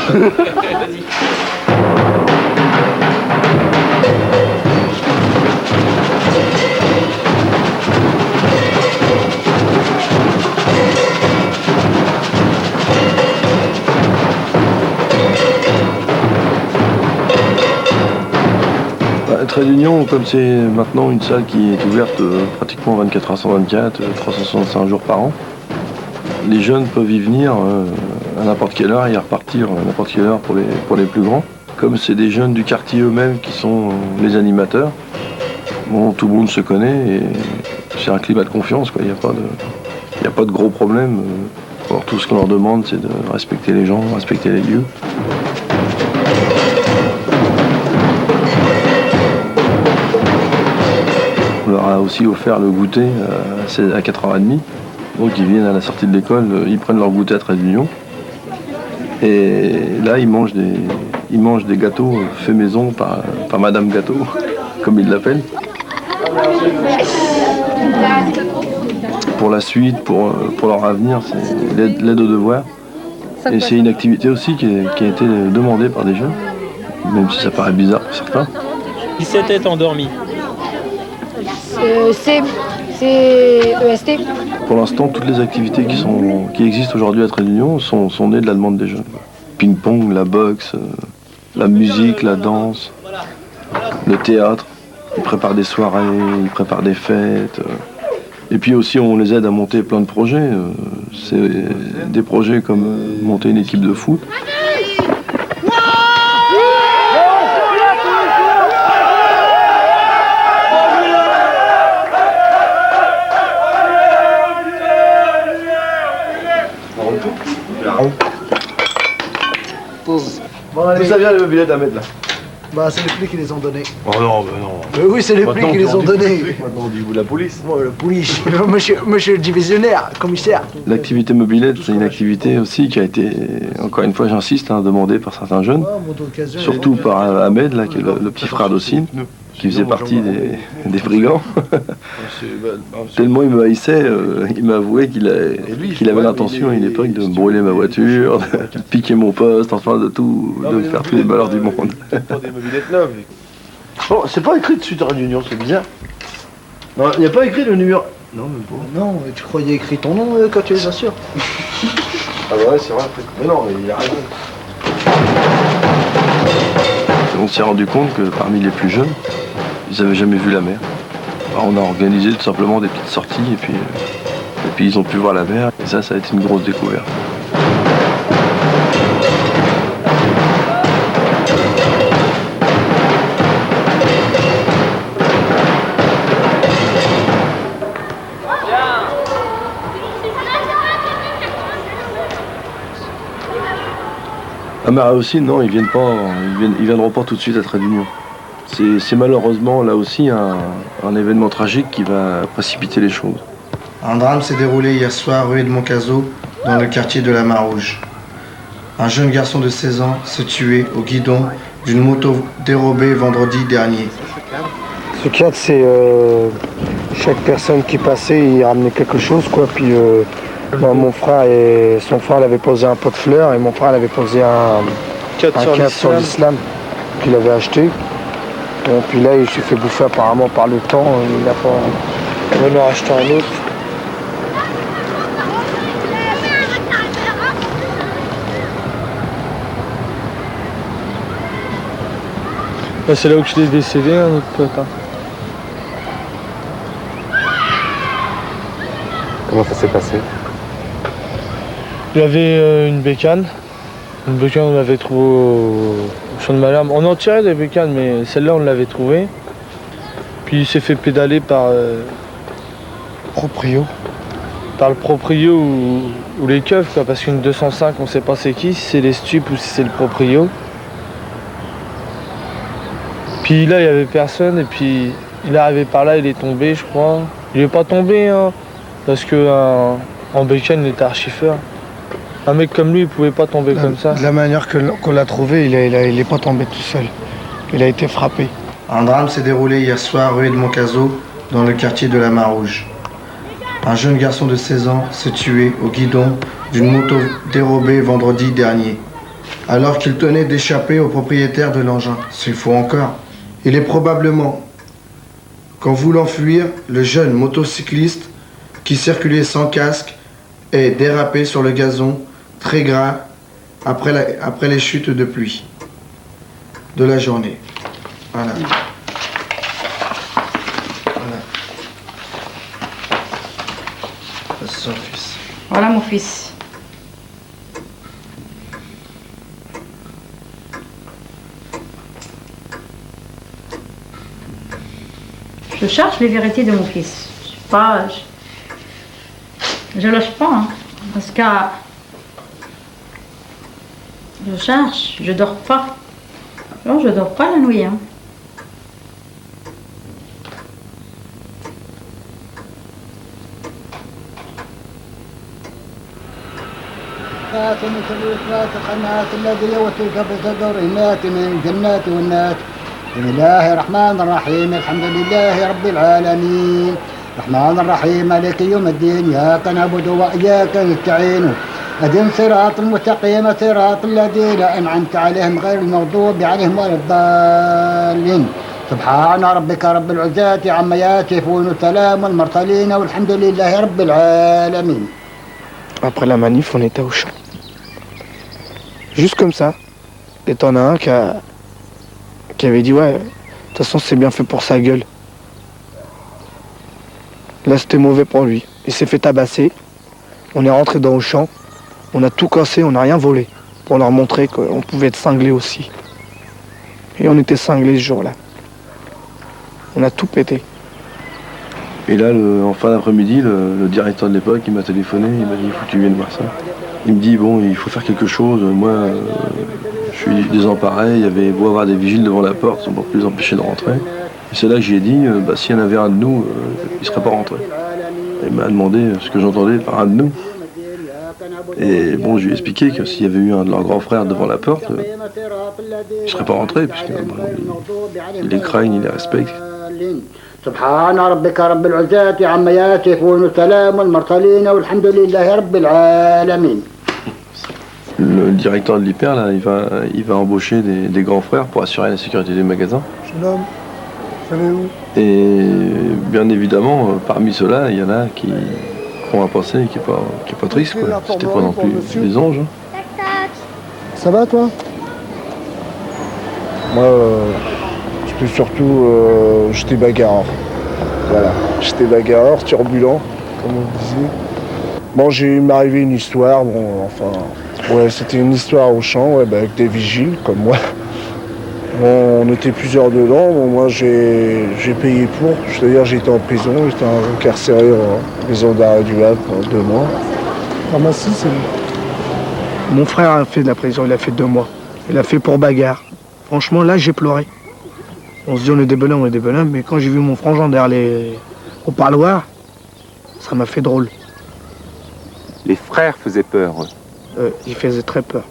Trait d'Union, comme c'est maintenant une salle qui est ouverte pratiquement 24 heures sur 24, 365 jours par an, les jeunes peuvent y venir à n'importe quelle heure et y repartir à n'importe quelle heure pour les plus grands. Comme c'est des jeunes du quartier eux-mêmes qui sont les animateurs, bon, tout le monde se connaît et c'est un climat de confiance, quoi. Il n'y a pas de gros problèmes. Alors, tout ce qu'on leur demande, c'est de respecter les gens, respecter les lieux. On leur a aussi offert le goûter à 4h30. Donc ils viennent à la sortie de l'école, ils prennent leur goûter à Trait d'Union. Et là, ils mangent des gâteaux faits maison par Madame Gâteau, comme ils l'appellent. Pour la suite, pour leur avenir, c'est l'aide aux devoirs. Et c'est une activité aussi qui a été demandée par des jeunes, même si ça paraît bizarre pour certains. Il s'était endormi. C'est EST. Pour l'instant, toutes les activités qui existent aujourd'hui à Trait d'Union sont nées de la demande des jeunes. Ping-pong, la boxe, la musique, la danse, le théâtre. Ils préparent des soirées, ils préparent des fêtes. Et puis aussi, on les aide à monter plein de projets. C'est des projets comme monter une équipe de foot. Bon, allez. D'où ça vient les mobilettes à mettre là? Bah, c'est les flics qui les ont donnés. Oh non, mais non. Mais oui, c'est les flics qui les ont donnés. Maintenant on dit vous la police. Moi, la police. Monsieur le divisionnaire, commissaire. L'activité mobilette, c'est une activité aussi qui a été, encore une fois j'insiste, demandée par certains jeunes. Surtout par Ahmed, là, qui est le petit frère d'Ossine, qui faisait partie des brigands. Tellement il me haïssait, il m'a avoué qu'il avait l'intention à une époque de me brûler ma voiture, de piquer mon poste, enfin de me faire tous les malheurs du monde. Pas des mobilettes neuves. Bon, c'est pas écrit dessus Trait d'Union, c'est bizarre. Non, il n'y a pas écrit le numéro. Non, même pas. Non, mais tu croyais écrit ton nom quand tu les assures. Ah ouais, c'est vrai. Mais non, mais il a raison. On s'est rendu compte que parmi les plus jeunes, ils n'avaient jamais vu la mer. Alors on a organisé tout simplement des petites sorties et puis ils ont pu voir la mer. Et ça a été une grosse découverte. À Marais aussi, non, ils viendront pas tout de suite à Trait d'Union. C'est malheureusement là aussi un événement tragique qui va précipiter les choses. Un drame s'est déroulé hier soir rue Edmond Cazot, dans le quartier de la Marouge. Un jeune garçon de 16 ans s'est tué au guidon d'une moto dérobée vendredi dernier. Ce qu'il y a, c'est chaque personne qui passait, il ramenait quelque chose, quoi. Puis mon frère et son frère l'avaient posé un pot de fleurs et mon frère avait posé un cadre sur l'islam qu'il avait acheté. Et puis là, il s'est fait bouffer apparemment par le temps. Il n'a pas. On en a acheté un autre. C'est là où je l'ai décédé, notre pote. Comment ça s'est passé? Il y avait une bécane. Une bécane, on l'avait trouvée au champ de Malherbe. On en tirait des bécanes, mais celle-là, on l'avait trouvée. Puis il s'est fait pédaler par proprio. Par le proprio ou les keufs, quoi, parce qu'une 205, on sait pas c'est qui, si c'est les stupes ou si c'est le proprio. Puis là, il y avait personne, et puis il est arrivé par là, il est tombé, je crois. Il est pas tombé, hein, parce que en bécane, il était archi-fort. Un mec comme lui, il pouvait pas tomber comme ça. De la manière qu'on l'a trouvé, il est pas tombé tout seul. Il a été frappé. Un drame s'est déroulé hier soir rue Edmond Cazot, dans le quartier de la Marouge. Un jeune garçon de 16 ans s'est tué au guidon d'une moto dérobée vendredi dernier, alors qu'il tenait d'échapper au propriétaire de l'engin. C'est faux encore. Il est probablement qu'en voulant fuir, le jeune motocycliste qui circulait sans casque est dérapé sur le gazon très gras après les chutes de pluie de la journée. Voilà. C'est son fils. Voilà mon fils. Je cherche les vérités de mon fils. Je lâche pas, hein, parce que je cherche, je dors pas. Non, je dors pas la nuit, hein. بسم الله الرحمن الرحيم الحمد لله رب العالمين الرحمن الرحيم مالك يوم الدين إياك نعبد وإياك نستعين اهدنا الصراط المستقيم صراط الذين أنعمت عليهم غير المغضوب عليهم ولا الضالين سبحان ربك رب العزة عما يصفون السلام المرسلين والحمد لله رب العالمين. Après la manif, on était au champ. Juste comme ça. Et t'en as un qui avait dit ouais, de toute façon c'est bien fait pour sa gueule. Là c'était mauvais pour lui. Il s'est fait tabasser. On est rentré dans le champ. On a tout cassé, on n'a rien volé. Pour leur montrer qu'on pouvait être cinglés aussi. Et on était cinglés ce jour-là. On a tout pété. Et là, en fin d'après-midi, le directeur de l'époque, il m'a téléphoné, il m'a dit, il faut que tu viennes voir ça. Il me dit, bon, il faut faire quelque chose. Moi, je suis désemparé, il y avait beau avoir des vigiles devant la porte, on ne peut plus empêcher de rentrer. Et c'est là que j'ai dit, s'il y en avait un de nous, il ne serait pas rentré. Et il m'a demandé ce que j'entendais par un de nous. Et bon, je lui ai expliqué que s'il y avait eu un de leurs grands frères devant la porte, il ne serait pas rentré, puisque bon, il les craignent, il les respecte. سبحان ربك رب العزة عما يصفون السلام المرسلين والحمد لله رب العالمين. Le directeur de l'hyper, là, il va embaucher des grands frères pour assurer la sécurité des magasins. Jeune homme, savez-vous? Et bien évidemment, parmi ceux-là, il y en a qui ont un passé qui est pas triste, quoi. C'était pas non plus des anges. Hein. Ça va, toi? Moi, c'était surtout, j'étais bagarreur. Voilà, j'étais bagarreur, turbulent, comme on disait. Bon, il m'est arrivé une histoire, bon, enfin, ouais, c'était une histoire au champ, ouais, avec des vigiles, comme moi. Bon, on était plusieurs dedans, bon, moi j'ai payé pour, c'est-à-dire j'ai été en prison, j'étais incarcéré en maison d'arrêt du Havre pendant 2 mois. Pharmacie, c'est... Mon frère a fait de la prison, il a fait 2 mois. Il a fait pour bagarre. Franchement, là, j'ai pleuré. On se dit on est des bonhommes, mais quand j'ai vu mon frangin derrière au parloir, ça m'a fait drôle. Les frères faisaient peur. Ils faisaient très peur.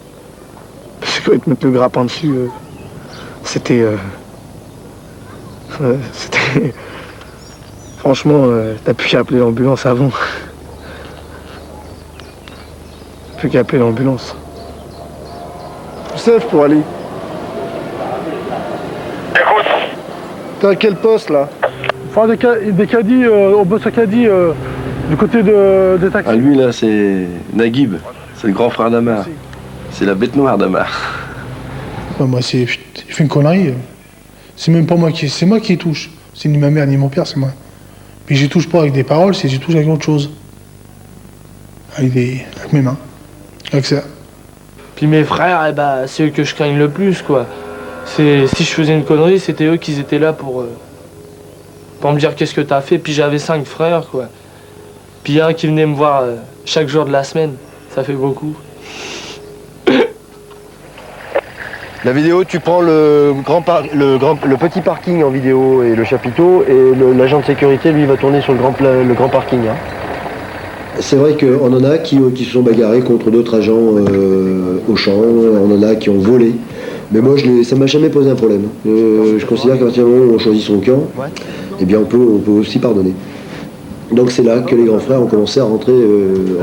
Parce qu'ils te mettent le grappin dessus, c'était... Franchement, t'as plus qu'à appeler l'ambulance avant. Plus qu'à appeler l'ambulance. Youssef, pour aller. T'es à quel poste là? Enfin, des caddies, au boss à caddie, du côté des taxis. Ah, lui là, c'est Naguib, c'est le grand frère d'Amar. C'est la bête noire d'Amar. Ouais, moi, il fait une connerie. C'est même pas moi c'est moi qui touche. C'est ni ma mère ni mon père, c'est moi. Puis je touche pas avec des paroles, je touche avec autre chose. Avec mes mains. Avec ça. Puis mes frères, eh ben, c'est eux que je craigne le plus, quoi. Si je faisais une connerie, c'était eux qui étaient là pour me dire qu'est-ce que t'as fait. Puis j'avais 5 frères, quoi. Puis un qui venait me voir chaque jour de la semaine. Ça fait beaucoup. La vidéo, tu prends le petit parking en vidéo et le chapiteau, et l'agent de sécurité, lui, va tourner sur le grand parking. Hein. C'est vrai qu'on en a qui se sont bagarrés contre d'autres agents au champ, on en a qui ont volé. Mais moi, ça m'a jamais posé un problème. Je considère qu'à partir du moment où on choisit son camp, eh bien, on peut aussi pardonner. Donc c'est là que les grands frères ont commencé à rentrer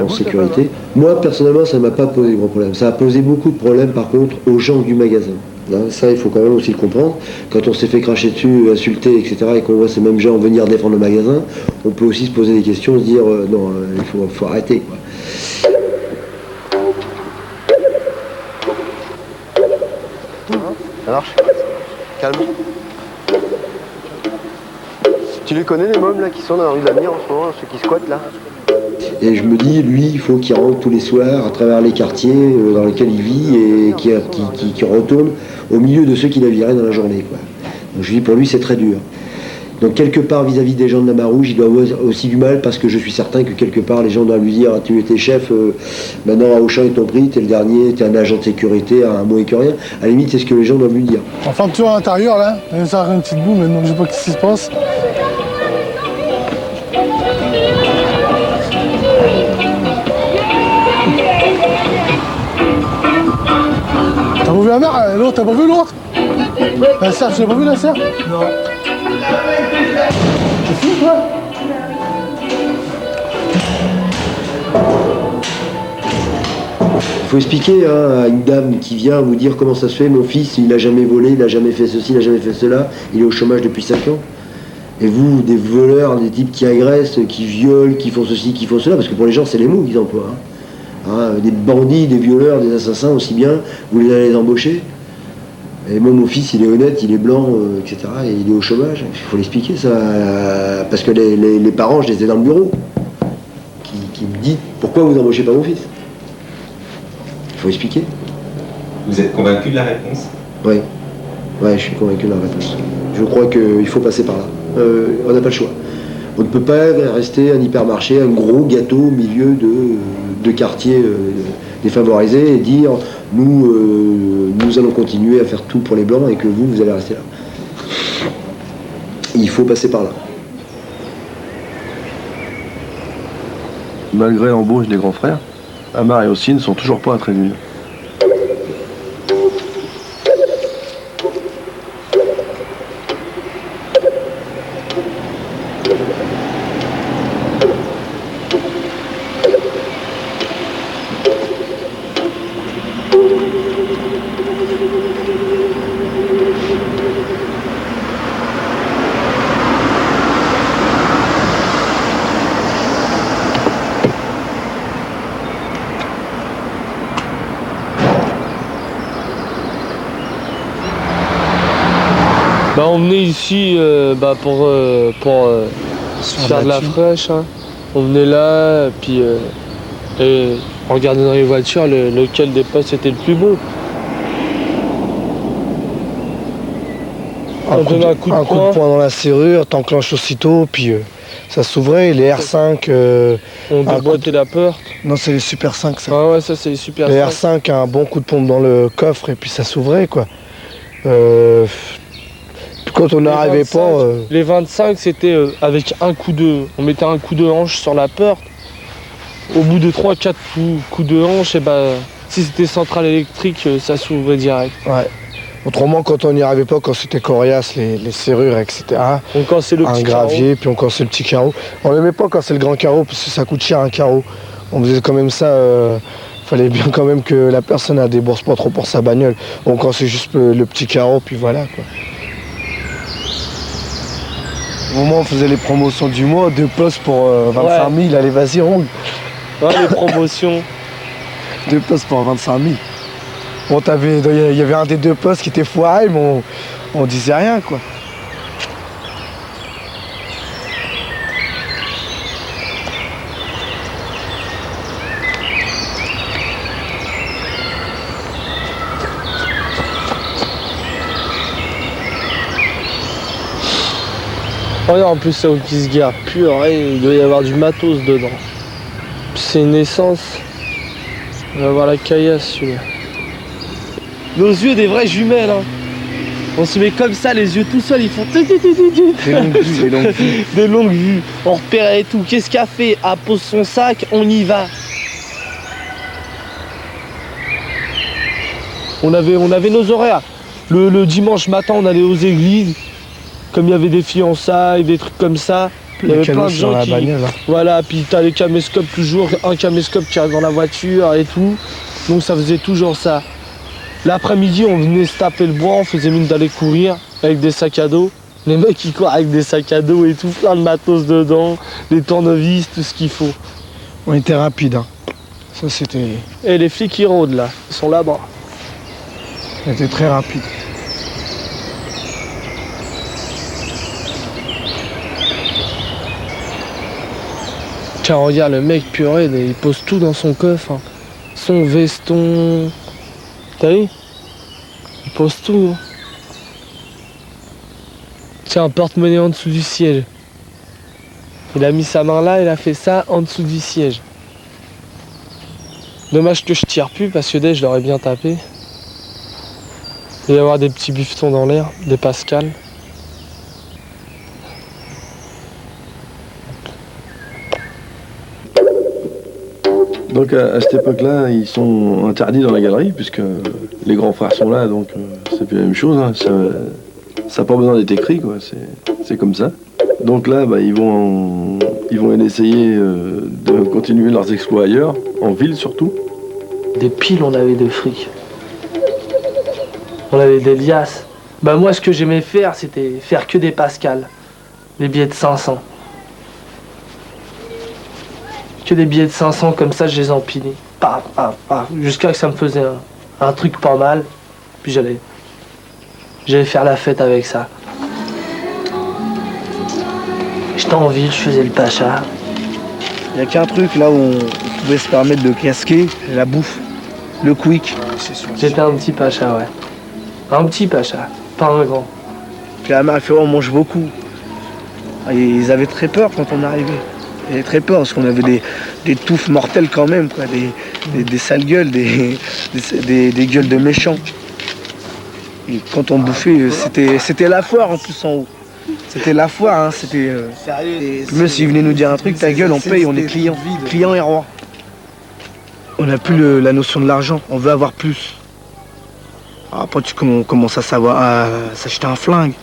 en sécurité. Moi, personnellement, ça ne m'a pas posé de gros problèmes. Ça a posé beaucoup de problèmes, par contre, aux gens du magasin. Hein, ça, il faut quand même aussi le comprendre. Quand on s'est fait cracher dessus, insulter, etc., et qu'on voit ces mêmes gens venir défendre le magasin, on peut aussi se poser des questions, se dire non, il faut arrêter, quoi. Ça marche? Calme. Tu les connais, les mômes là qui sont dans la rue de l'Avenir en ce moment, ceux qui squattent là? Et je me dis, lui, il faut qu'il rentre tous les soirs à travers les quartiers dans lesquels il vit et qu'il retourne au milieu de ceux qui navigueraient dans la journée, quoi. Donc je dis, pour lui, c'est très dur. Donc quelque part, vis-à-vis des gens de la Marouge, il doit avoir aussi du mal, parce que je suis certain que quelque part, les gens doivent lui dire, tu étais chef, maintenant à Auchan ils t'ont pris, t'es le dernier, t'es un agent de sécurité, un mot et que rien. À la limite, c'est ce que les gens doivent lui dire. Enfin, tu vois à l'intérieur là, ça a une petite boue maintenant, je sais pas ce qui se passe. T'as pas vu la mère? L'autre, t'as pas vu l'autre? La serre, tu l'as pas vu la serre? Non. Tu fous, toi? faut expliquer à une dame qui vient vous dire comment ça se fait, mon fils, il n'a jamais volé, il n'a jamais fait ceci, il n'a jamais fait cela, il est au chômage depuis 5 ans. Et vous, des voleurs, des types qui agressent, qui violent, qui font ceci, qui font cela, parce que pour les gens, c'est les mots qu'ils emploient. Des bandits, des violeurs, des assassins aussi bien, vous les allez les embaucher. Et moi, mon fils, il est honnête, il est blanc, etc. Et il est au chômage. Il faut l'expliquer, ça. Parce que les parents, je les ai dans le bureau, qui me disent pourquoi vous embauchez pas mon fils. Il faut expliquer. Vous êtes convaincu de la réponse? Oui. Ouais, je suis convaincu de la réponse. Je crois qu'il faut passer par là. On n'a pas le choix. On ne peut pas rester un hypermarché, un gros gâteau au milieu de quartiers défavorisés et dire nous allons continuer à faire tout pour les Blancs et que vous allez rester là. Il faut passer par là. Malgré l'embauche des grands frères, Amar et Hossein ne sont toujours pas à Tréville. On venait ici pour se faire de la fraîche. Hein. On venait là, puis et on regardait dans les voitures lequel des postes était le plus beau. Un coup de poing dans la serrure, t'enclenches aussitôt, puis ça s'ouvrait. Les R5... on déboîtait la porte. Non, c'est les Super 5, ça. Ah ouais, ça c'est les Super 5. Les R5, un bon coup de pompe dans le coffre, et puis ça s'ouvrait, quoi. Quand on n'arrivait pas... Les 25, c'était avec un coup de... On mettait un coup de hanche sur la porte. Au bout de 3-4 coups de hanche, et si c'était centrale électrique, ça s'ouvrait direct. Ouais. Autrement, quand on n'y arrivait pas, quand c'était coriace, les serrures, etc. On cassait le petit gravier, carreau. puis on cassait le petit carreau. On n'aimait pas casser le grand carreau, parce que ça coûte cher un carreau. On faisait quand même ça... Fallait bien quand même que la personne ne débourse pas trop pour sa bagnole. On cassait juste le petit carreau, puis voilà, quoi. Au moment où on faisait les promotions du mois, 2 postes pour 25 000, allez vas-y roule. Ouais, les promotions. 2 postes pour 25 000. Bon, il y avait un des 2 postes qui était foiré, mais on disait rien, quoi. Oh, en plus, c'est au qui se gare pur, il doit y avoir du matos dedans. C'est une essence. On va voir la caillasse, celui-là. Nos yeux, des vraies jumelles, hein. On se met comme ça, les yeux tout seuls, ils font... Des longues vues, des longues vues. Des longues vues. On repérait et tout. Qu'est-ce qu'elle fait? Elle pose son sac, on y va. On avait nos horaires. Le dimanche matin, on allait aux églises. Comme il y avait des fiançailles, des trucs comme ça, il y avait plein de gens qui... bagnole, hein. Voilà, puis t'as les caméscopes toujours, un caméscope qui reste dans la voiture et tout. Donc ça faisait toujours ça. L'après-midi, on venait se taper le bois, on faisait mine d'aller courir avec des sacs à dos. Les mecs qui courent avec des sacs à dos et tout, plein de matos dedans, des tournevis, tout ce qu'il faut. On était rapide, hein. Ça c'était... Et les flics qui rôdent là, ils sont là-bas. On était très rapide. Tiens, regarde, le mec purée, il pose tout dans son coffre. Hein. Son veston... T'as vu? Il pose tout. Hein. Tiens, un porte-monnaie en dessous du siège. Il a mis sa main là, il a fait ça en dessous du siège. Dommage que je tire plus parce que dès je l'aurais bien tapé. Il va y avoir des petits bifetons dans l'air, des pascales. Donc à cette époque-là, ils sont interdits dans la galerie, puisque les grands frères sont là, donc c'est plus la même chose. Hein. Ça n'a pas besoin d'être écrit, quoi. C'est comme ça. Donc là, ils vont essayer de continuer leurs exploits ailleurs, en ville surtout. Des piles, on avait de fric. On avait des liasses. Bah moi, ce que j'aimais faire, c'était faire que des pascals. Des billets de 500. Que des billets de 500, comme ça, je les empilais. Paf, paf, paf. Jusqu'à que ça me faisait un truc pas mal. Puis j'allais faire la fête avec ça. J'étais en ville, je faisais le pacha. Il n'y a qu'un truc là où on pouvait se permettre de casquer, la bouffe, le quick. J'étais un petit pacha, ouais. Un petit pacha, pas un grand. Puis la mère a fait, oh, on mange beaucoup. Et ils avaient très peur quand on arrivait. Ils avaient très peur parce qu'on avait des touffes mortelles quand même, quoi. Des sales gueules, des gueules de méchants. Et quand on bouffait, c'était la foire en plus en haut. C'était la foire, hein, c'était... Même s'ils venaient nous dire un truc, ta gueule, on paye, on est client. Client et roi. On n'a plus la notion de l'argent, on veut avoir plus. Alors après, tu commences à savoir à s'acheter un flingue.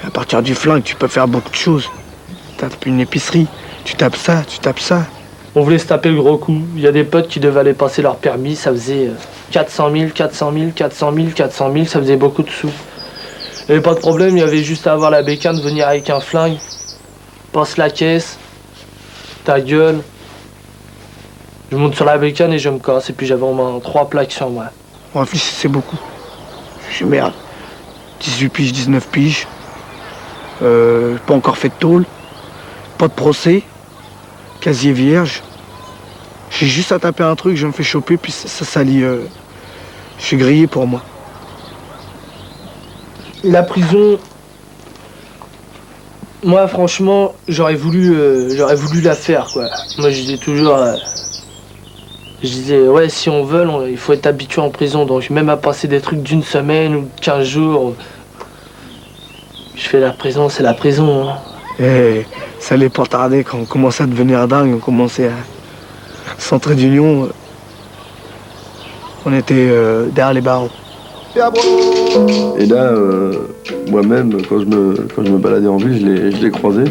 À partir du flingue, tu peux faire beaucoup de choses. Tu tapes une épicerie, tu tapes ça, tu tapes ça. On voulait se taper le gros coup. Il y a des potes qui devaient aller passer leur permis, ça faisait 400 000, 400 000, 400 000, 400 000, ça faisait beaucoup de sous. Il n'y avait pas de problème, il y avait juste à avoir la bécane, venir avec un flingue, passe la caisse, ta gueule. Je monte sur la bécane et je me casse, et puis j'avais au moins 3 plaques sur moi. On réfléchissait beaucoup. Je suis merde. 18 piges, 19 piges. Pas encore fait de tôle. Pas de procès. Casier vierge. J'ai juste à taper un truc, je me fais choper, puis ça salit. Je suis grillé pour moi. La prison, moi franchement, j'aurais voulu la faire, quoi. Moi je disais toujours, ouais, si on veut, il faut être habitué en prison, donc même à passer des trucs d'une semaine ou 15 jours, je fais la prison, c'est la prison. Hein. Et ça allait pas tarder quand on commençait à devenir dingue, on commençait à s'entrer d'union. On était derrière les barreaux. Et là, moi-même, quand je me baladais en ville, je les croisais.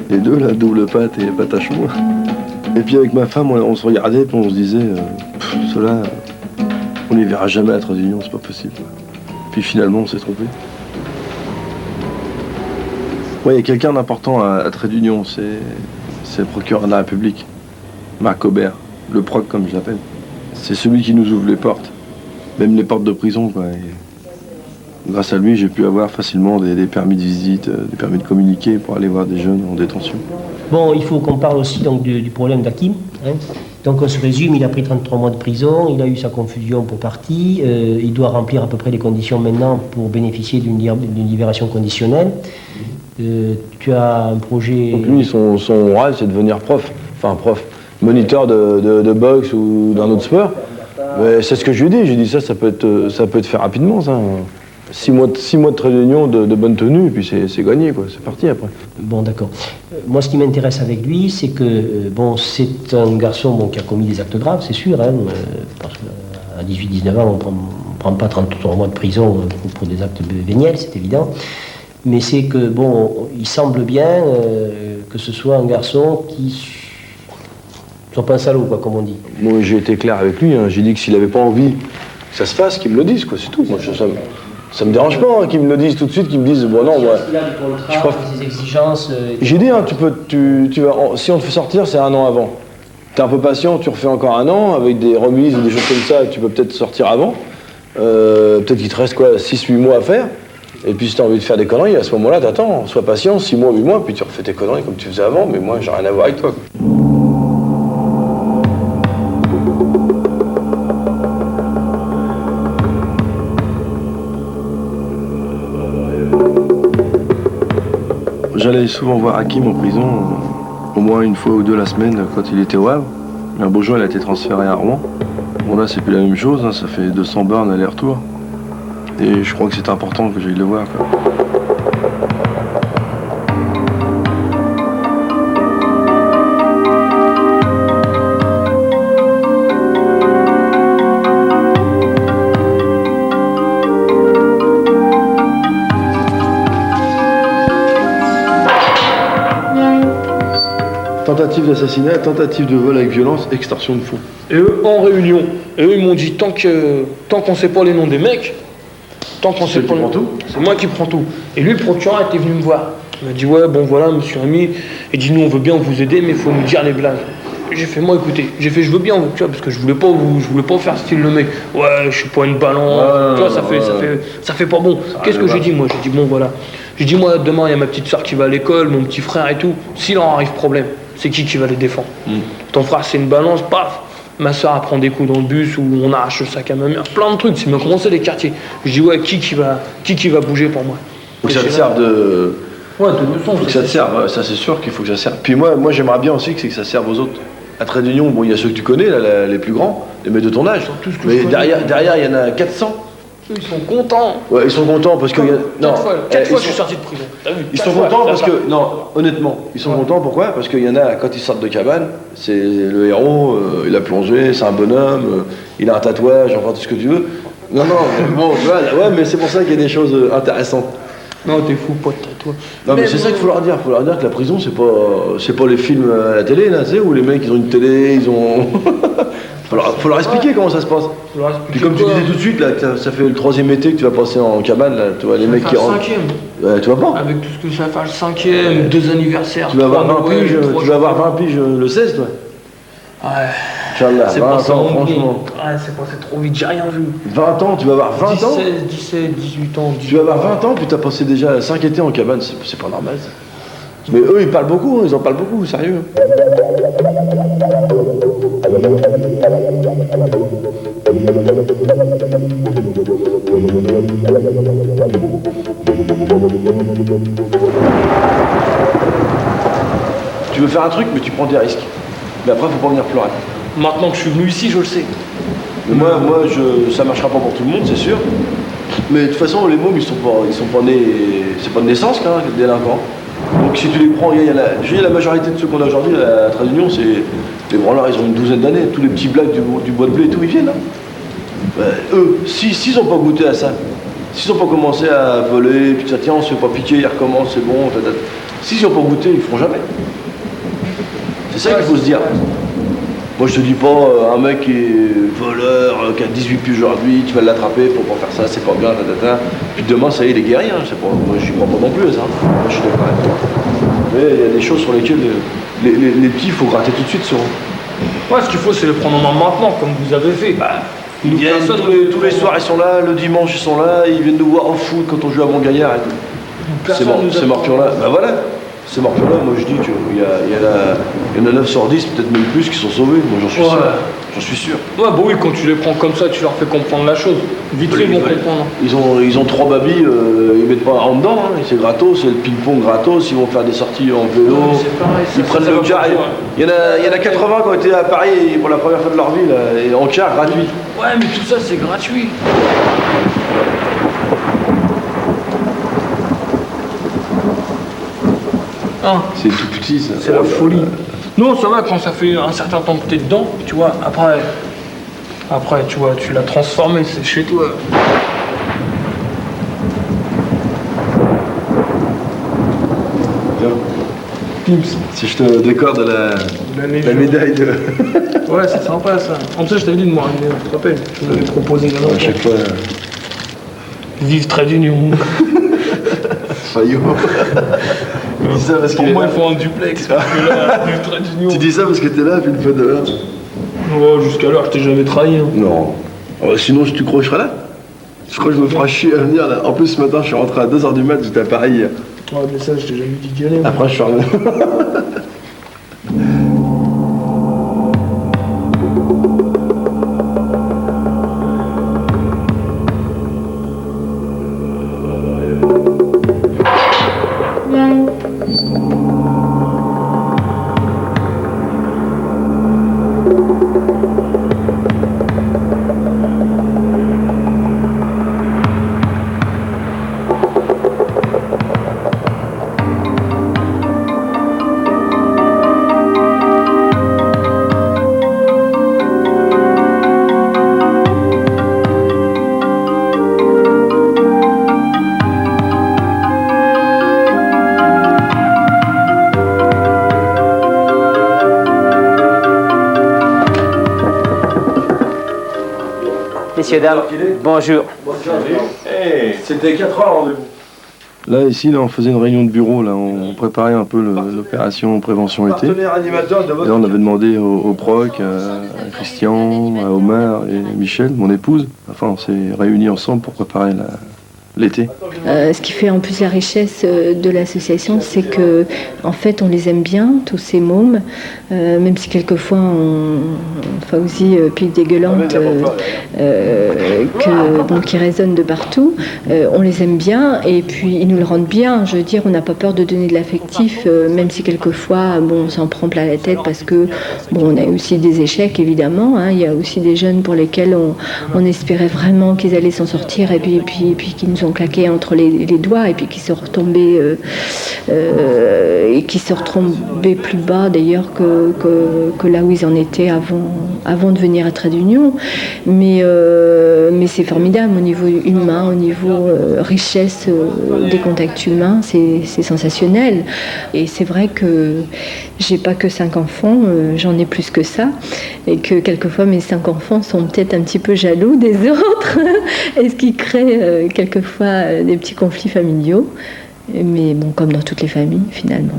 Les deux, là, double pâte et pâte à choux. Et puis avec ma femme, on se regardait et on se disait, ceux-là, on les verra jamais à Trait d'Union, c'est pas possible. Puis finalement, on s'est trompé. Ouais, il y a quelqu'un d'important à Trait d'Union, c'est le procureur de la République, Marc Aubert, le proc comme je l'appelle. C'est celui qui nous ouvre les portes, même les portes de prison, quoi. Et grâce à lui, j'ai pu avoir facilement des permis de visite, des permis de communiquer pour aller voir des jeunes en détention. Bon, il faut qu'on parle aussi donc, du problème d'Hakim. Hein. Donc on se résume, il a pris 33 mois de prison, il a eu sa confusion pour partie, il doit remplir à peu près les conditions maintenant pour bénéficier d'une libération conditionnelle. Tu as un projet... Donc lui, son rêve, c'est de devenir prof, moniteur de boxe ou d'un autre sport. C'est ce que je lui ai dit, ça peut être fait rapidement, ça. 6 mois de Trait d'Union de bonne tenue, et puis c'est gagné, quoi. C'est parti après. Bon, d'accord. Moi, ce qui m'intéresse avec lui, c'est que, bon, c'est un garçon qui a commis des actes graves, c'est sûr, hein, parce qu'à 18-19 ans, on ne prend pas 33 mois de prison pour des actes véniels, c'est évident. Mais c'est que, bon, il semble bien que ce soit un garçon qui soit pas un salaud, quoi, comme on dit. Moi, j'ai été clair avec lui, hein. J'ai dit que s'il n'avait pas envie que ça se fasse, qu'il me le dise, quoi, c'est tout. Moi, ça me dérange pas, hein, qu'ils me le disent tout de suite, qu'ils me disent, bon non, moi... Je crois que ses exigences... J'ai dit, hein, si on te fait sortir, c'est 1 an avant. T'es un peu patient, tu refais encore 1 an, avec des remises ou des choses comme ça, tu peux peut-être sortir avant. Peut-être qu'il te reste, 6-8 mois à faire. Et puis si t'as envie de faire des conneries, à ce moment-là, t'attends, sois patient, 6 mois, 8 mois, puis tu refais tes conneries comme tu faisais avant, mais moi, j'ai rien à voir avec toi. J'allais souvent voir Hakim en prison, au moins 1 fois ou 2 la semaine, quand il était au Havre. Un beau jour, il a été transféré à Rouen. Bon là, c'est plus la même chose, hein, ça fait 200 bornes aller-retour. Et je crois que c'est important que j'aille le voir, quoi. tentative d'assassinat, tentative de vol avec violence, extorsion de fonds. Et eux, en réunion, et eux, ils m'ont dit, tant qu'on sait pas les noms des mecs, tant qu'on sait pas les noms, c'est moi qui prends tout. Et lui, le procureur était venu me voir. Il m'a dit, ouais, bon voilà, monsieur Ami, il dit, nous, on veut bien vous aider, mais il faut nous dire les blagues. Et j'ai fait, moi, écoutez, j'ai fait, je veux bien, tu vois, parce que je voulais pas faire style le mec. Ouais, je suis pas une balance, tu vois, ça fait pas bon. Qu'est-ce que j'ai dit, moi? J'ai dit, bon, voilà. J'ai dit, moi, demain, il y a ma petite soeur qui va à l'école, mon petit frère et tout. S'il en arrive problème, c'est qui va les défendre? Ton frère, c'est une balance, paf. Ma soeur, elle prend des coups dans le bus, ou on arrache le sac à ma mère. Plein de trucs, c'est bien commencé les quartiers. Je dis, ouais, qui va bouger pour moi? Faut que ça te serve de... Ouais, de leçon. Faut que ça te serve, ça c'est sûr qu'il faut que ça serve. Puis moi j'aimerais bien aussi que ça serve aux autres. À Trait d'Union, bon, il y a ceux que tu connais, là, les plus grands, les mecs de ton âge. Mais derrière, il y en a 400. Ils sont contents. Ouais, ils sont contents parce que... Quatre fois, je suis sorti de prison. Ils sont contents parce que... Non, honnêtement, ils sont contents, pourquoi? Parce qu'il y en a, quand ils sortent de cabane, c'est le héros, il a plongé, c'est un bonhomme, il a un tatouage, enfin tout ce que tu veux. Non, bon, tu vois, ouais, mais c'est pour ça qu'il y a des choses intéressantes. Non, t'es fou, pas de tatouage. Non, mais c'est ça qu'il faut leur dire. Il faut leur dire que la prison, c'est pas les films à la télé, là, tu sais, où les mecs, ils ont une télé, ils ont... faut leur expliquer comment ça se passe. Puis comme tu disais tout de suite, là, ça fait le 3e été que tu vas passer en cabane, là, tu vois, les mecs qui rentrent... Le 5e. Tu vas pas? Avec tout ce que ça fait, le 5e, 2 anniversaires. Tu vas avoir 20 piges le 16, toi? Ouais. Inch'Allah, c'est 20 passé ans, franchement. Ouais, c'est passé trop vite, j'ai rien vu. 20 ans, tu vas avoir 20 ans? 17, 18 ans. Tu vas avoir 20 ans, puis tu as passé déjà 5 étés en cabane, c'est pas normal ça. Mais eux, ils parlent beaucoup, ils en parlent beaucoup, sérieux. Tu veux faire un truc, mais tu prends des risques. Mais après, faut pas venir pleurer. Maintenant que je suis venu ici, je le sais. Mais moi ça marchera pas pour tout le monde, c'est sûr. Mais de toute façon, les mômes, ils sont pas nés... C'est pas de naissance, quand même, les délinquants. Donc si tu les prends, il y a la majorité de ceux qu'on a aujourd'hui à Trait d'Union, c'est... Les branleurs, ils ont une 12aine d'années. Tous les petits blagues du bois de blé et tout, ils viennent, hein. Eux, s'ils ont pas goûté à ça, s'ils ont pas commencé à voler, puis ça, tiens, on se fait pas piquer, ils recommencent, c'est bon, s'ils ont pas goûté, ils feront jamais. C'est ça qu'il faut se dire. Moi je te dis pas un mec qui est voleur, qui a 18 piges aujourd'hui, tu vas l'attraper, faut pas faire ça, c'est pas bien, Puis demain ça y est, il est guéri, hein. Moi j'y crois pas non plus à ça. Moi je suis d'accord avec toi. Mais il y a des choses sur lesquelles les petits, il faut gratter tout de suite sur eux. Ouais, ce qu'il faut c'est les prendre en main maintenant, comme vous avez fait. Ils viennent tous les soirs, ils sont là, le dimanche ils sont là, ils viennent nous voir au foot quand on joue à Montgaillard et tout. C'est Morpion-là, bah voilà. Ces morts-là, moi je dis qu'il y en a 9 sur 10, peut-être même plus, qui sont sauvés. Moi j'en suis sûr. J'en suis sûr. Ouais, bah oui, quand tu les prends comme ça, tu leur fais comprendre la chose. Vite fait, ils vont comprendre. Ils ont 3 babys, ils mettent pas en dedans, hein. C'est gratos, c'est le ping-pong gratos, ils vont faire des sorties en vélo. Pareil, ils prennent le car. Il y en a 80 qui ont été à Paris pour la première fois de leur vie, là, et en car gratuit. Ouais, mais tout ça c'est gratuit. C'est tout petit ça. C'est la folie. Non, ça va quand ça fait un certain temps que t'es dedans, tu vois, après tu vois, tu l'as transformé, c'est chez toi. Pims, si je te décore de la médaille de... Ouais, c'est sympa ça. En plus, je t'avais dit de me ramener, tu te rappelles? Je vous avais proposé à chaque fois. Vive Trait d'Union. Fayot. Tu dis ça parce pour moi, il faut un duplex. Parce que là, Trait d'Union. Tu dis ça parce que t'es là, puis une fois de là. Oh, jusqu'alors, je t'ai jamais trahi. Hein. Non. Sinon, tu crois que je serais là? Je crois que je me ferai chier à venir là. En plus, ce matin, je suis rentré à 2h du mat, j'étais à Paris hier. Ouais, mais ça, je t'ai jamais dit d'y aller. Après, je suis revenu. Messieurs, dames, bonjour. C'était 4 heures rendez-vous. Là, ici, là, on faisait une réunion de bureau, là, on préparait un peu l'opération prévention été. Et là, on avait demandé au proc, à Christian, à Omar et Michel, mon épouse. Enfin, on s'est réunis ensemble pour préparer l'été. Ce qui fait en plus la richesse de l'association, c'est que en fait on les aime bien, tous ces mômes, même si quelquefois Fawzi pique des gueulantes qui résonnent de partout, on les aime bien et puis ils nous le rendent bien. Je veux dire, on n'a pas peur de donner de l'affectif, même si quelquefois on s'en prend plein la tête parce que on a aussi des échecs évidemment. Il y a aussi des jeunes pour lesquels on espérait vraiment qu'ils allaient s'en sortir et puis qu'ils nous ont claqué entre les doigts et puis qui sont retombés plus bas d'ailleurs que là où ils en étaient avant de venir à Trait d'Union. Mais c'est formidable au niveau humain, au niveau richesse des contacts humains, c'est sensationnel. Et c'est vrai que j'ai pas que 5 enfants, j'en ai plus que ça, et que quelquefois mes 5 enfants sont peut-être un petit peu jaloux des autres, et ce qui crée quelquefois des petits conflits familiaux, mais bon, comme dans toutes les familles finalement.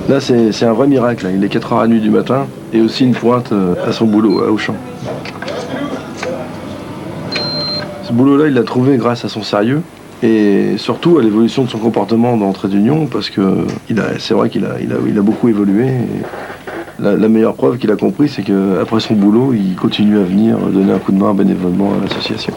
Là, c'est un vrai miracle. Il est 4h30 du matin et aussi une pointe à son boulot, à Auchan. Ce boulot-là, il l'a trouvé grâce à son sérieux et surtout à l'évolution de son comportement dans Trait d'Union parce que c'est vrai qu'il a beaucoup évolué. Et la meilleure preuve qu'il a compris, c'est qu'après son boulot, il continue à venir donner un coup de main bénévolement à l'association.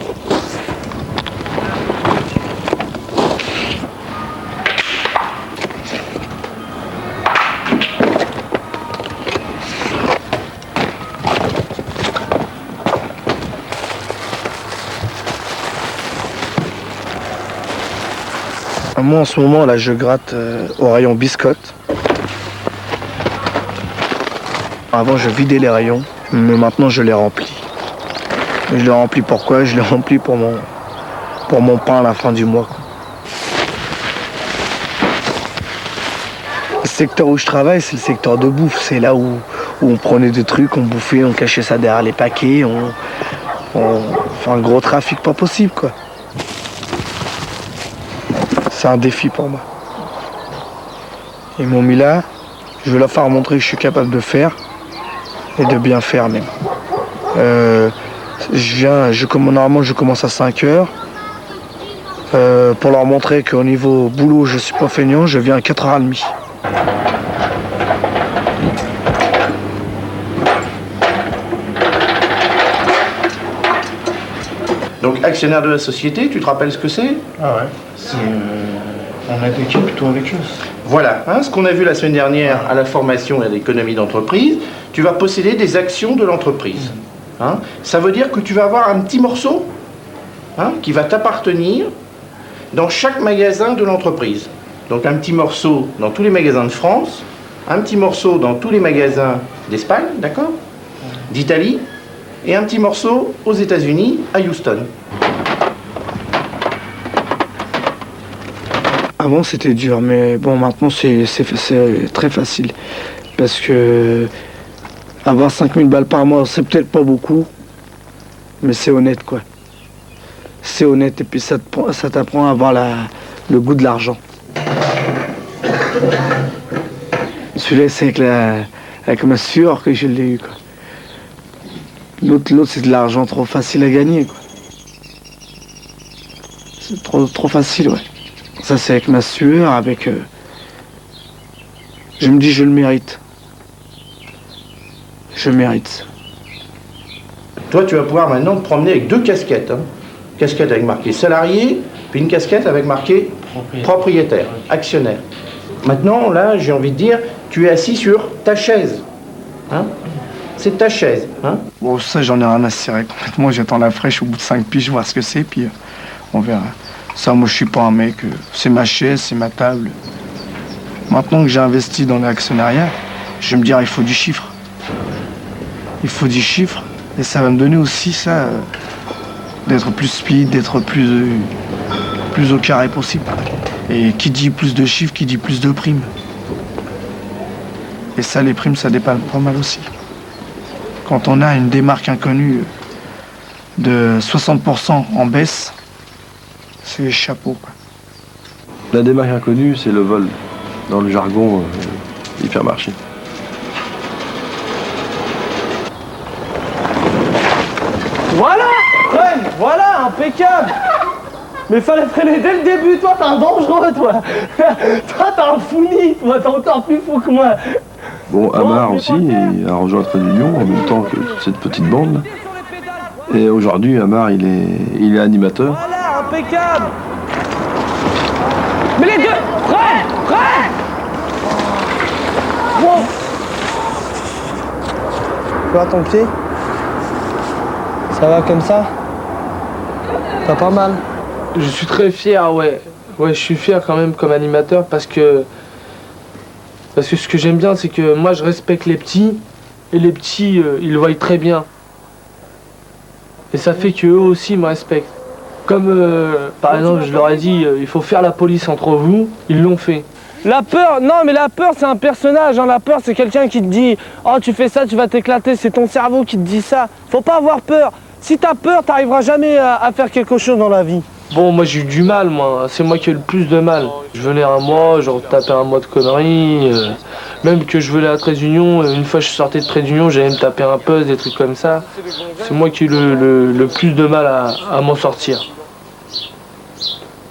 Moi en ce moment là je gratte au rayon biscotte. Avant je vidais les rayons, mais maintenant je les remplis. Et je les remplis pourquoi? Je les remplis pour mon pain à la fin du mois. Le secteur où je travaille, c'est le secteur de bouffe. C'est là où on prenait des trucs, on bouffait, on cachait ça derrière les paquets, on fait un gros trafic pas possible quoi. C'est un défi pour moi. Ils m'ont mis là, je vais leur faire montrer que je suis capable de faire et de bien faire même. Normalement je commence à 5 heures. Pour leur montrer qu'au niveau boulot je suis pas feignant, je viens à 4h30. Donc actionnaire de la société, tu te rappelles ce que c'est? Ah ouais, c'est on a des capitaux avec eux. Voilà, ce qu'on a vu la semaine dernière à la formation et à l'économie d'entreprise, tu vas posséder des actions de l'entreprise. Ça veut dire que tu vas avoir un petit morceau qui va t'appartenir dans chaque magasin de l'entreprise. Donc un petit morceau dans tous les magasins de France, un petit morceau dans tous les magasins d'Espagne, d'accord, d'Italie, et un petit morceau aux États-Unis, à Houston. Avant c'était dur, mais bon maintenant c'est très facile. Parce que avoir 5000 balles par mois, c'est peut-être pas beaucoup, mais c'est honnête quoi. C'est honnête et puis ça t'apprend à avoir le goût de l'argent. Celui-là c'est avec ma sueur que je l'ai eu quoi. L'autre c'est de l'argent trop facile à gagner quoi. C'est trop facile ouais. Ça c'est avec ma sueur, avec... Je me dis je le mérite. Je mérite. Toi tu vas pouvoir maintenant te promener avec 2 casquettes. Casquette avec marqué salarié, puis une casquette avec marqué propriétaire, actionnaire. Maintenant là j'ai envie de dire, tu es assis sur ta chaise. C'est ta chaise. Bon, ça, j'en ai rien à cirer complètement. J'attends la fraîche au bout de 5 piges, voir ce que c'est, puis on verra. Ça, moi, je suis pas un mec. C'est ma chaise, c'est ma table. Maintenant que j'ai investi dans l'actionnariat, je vais me dire il faut du chiffre. Il faut du chiffre et ça va me donner aussi ça, d'être plus speed, d'être plus au carré possible. Et qui dit plus de chiffres, qui dit plus de primes. Et ça, les primes, ça dépanne pas mal aussi. Quand on a une démarque inconnue de 60% en baisse, c'est chapeau, quoi. La démarque inconnue, c'est le vol, dans le jargon hypermarché. Voilà, Fred, voilà, impeccable. Mais fallait freiner dès le début, toi t'es un dangereux, toi. Toi t'es un founi, toi t'es encore plus fou que moi. Bon, Amar aussi, il a rejoint Trait d'Union en même temps que toute cette petite bande. Et aujourd'hui, Amar, il est animateur. Voilà, impeccable. Mais les deux, Fred. Wow. Tu vois ton pied? Ça va comme ça? T'as pas mal? Je suis très fier, ouais. Ouais, je suis fier quand même comme animateur parce que ce que j'aime bien, c'est que moi je respecte les petits et les petits, ils le voient très bien. Et ça fait qu'eux aussi me respectent. Comme par exemple, je leur ai dit, il faut faire la police entre vous, ils l'ont fait. La peur, non mais la peur c'est un personnage, hein. La peur c'est quelqu'un qui te dit « Oh tu fais ça, tu vas t'éclater », c'est ton cerveau qui te dit ça. Faut pas avoir peur. Si t'as peur, t'arriveras jamais à faire quelque chose dans la vie. Bon, moi j'ai eu du mal, moi. C'est moi qui ai le plus de mal. Je venais un mois, je retapais un mois de conneries. Même que je venais à Trait d'Union, une fois je sortais de Trait d'Union, j'allais me taper un puzzle, des trucs comme ça. C'est moi qui ai eu le plus de mal à m'en sortir.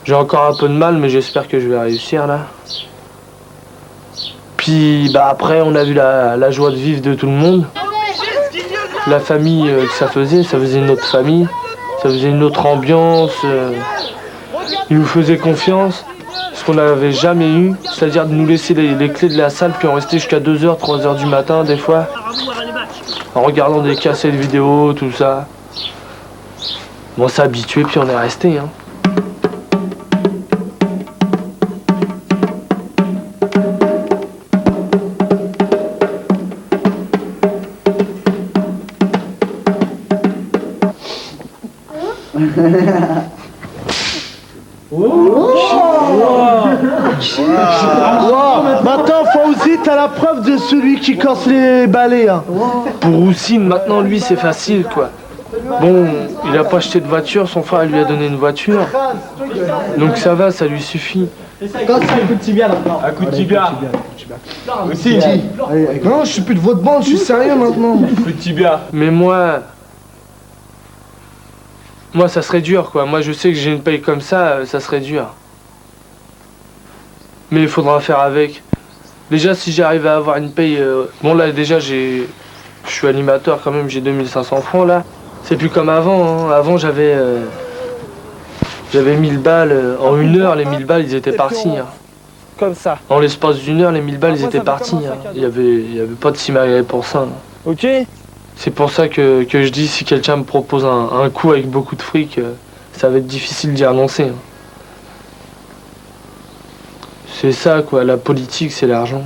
J'ai encore un peu de mal, mais j'espère que je vais réussir là. Puis bah après, on a vu la joie de vivre de tout le monde. La famille que ça faisait une autre famille. Ça faisait une autre ambiance, ils nous faisaient confiance, ce qu'on n'avait jamais eu, c'est-à-dire de nous laisser les clés de la salle, puis on restait jusqu'à 2h, 3h du matin des fois, en regardant des cassettes vidéo, tout ça. Bon, on s'est habitué, puis on est resté, hein. Maintenant, Fawzi, t'as la preuve de celui qui casse les balais. Hein. Pour Roussine, maintenant, lui, c'est facile, quoi. Bon, il a pas acheté de voiture, son frère lui a donné une voiture. Donc ça va, ça lui suffit. Quand c'est un coup de tibia, maintenant. Un coup de tibia. Aussi. Non, je suis plus de votre bande, je suis sérieux maintenant. Coup de tibia. Mais moi, ça serait dur, quoi. Moi, je sais que j'ai une paye comme ça serait dur. Mais il faudra faire avec. Déjà, si j'arrive à avoir une paye... Bon, là, déjà, je suis animateur quand même, j'ai 2500 francs, là. C'est plus comme avant, hein. Avant, j'avais 1000 balles. En 1 heure, les 1000 balles, ils étaient partis. Hein. Comme ça. En l'espace d'1 heure, les 1000 balles, ils étaient partis. Hein. Il y avait pas de cimarillé pour ça. Hein. Ok. C'est pour ça que je dis, si quelqu'un me propose un coup avec beaucoup de fric, ça va être difficile d'y renoncer. Hein. C'est ça, quoi. La politique, c'est l'argent.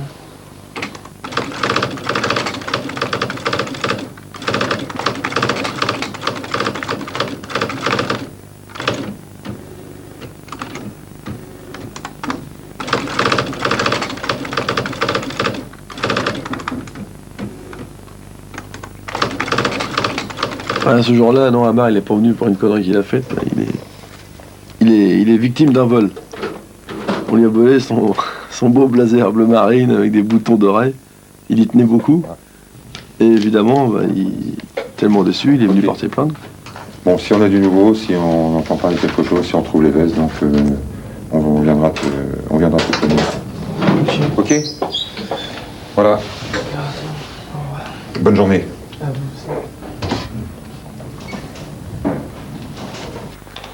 Ah, ce jour-là, non, Amar, il est pas venu pour une connerie qu'il a faite. Il est victime d'un vol. On lui a volé son beau blazer bleu marine avec des boutons dorés. Il y tenait beaucoup. Et évidemment, tellement déçu, il est venu porter plainte. Bon, si on a du nouveau, si on entend parler de quelque chose, si on trouve les vestes, donc on viendra te connaître. Ok. Voilà. Bonne journée.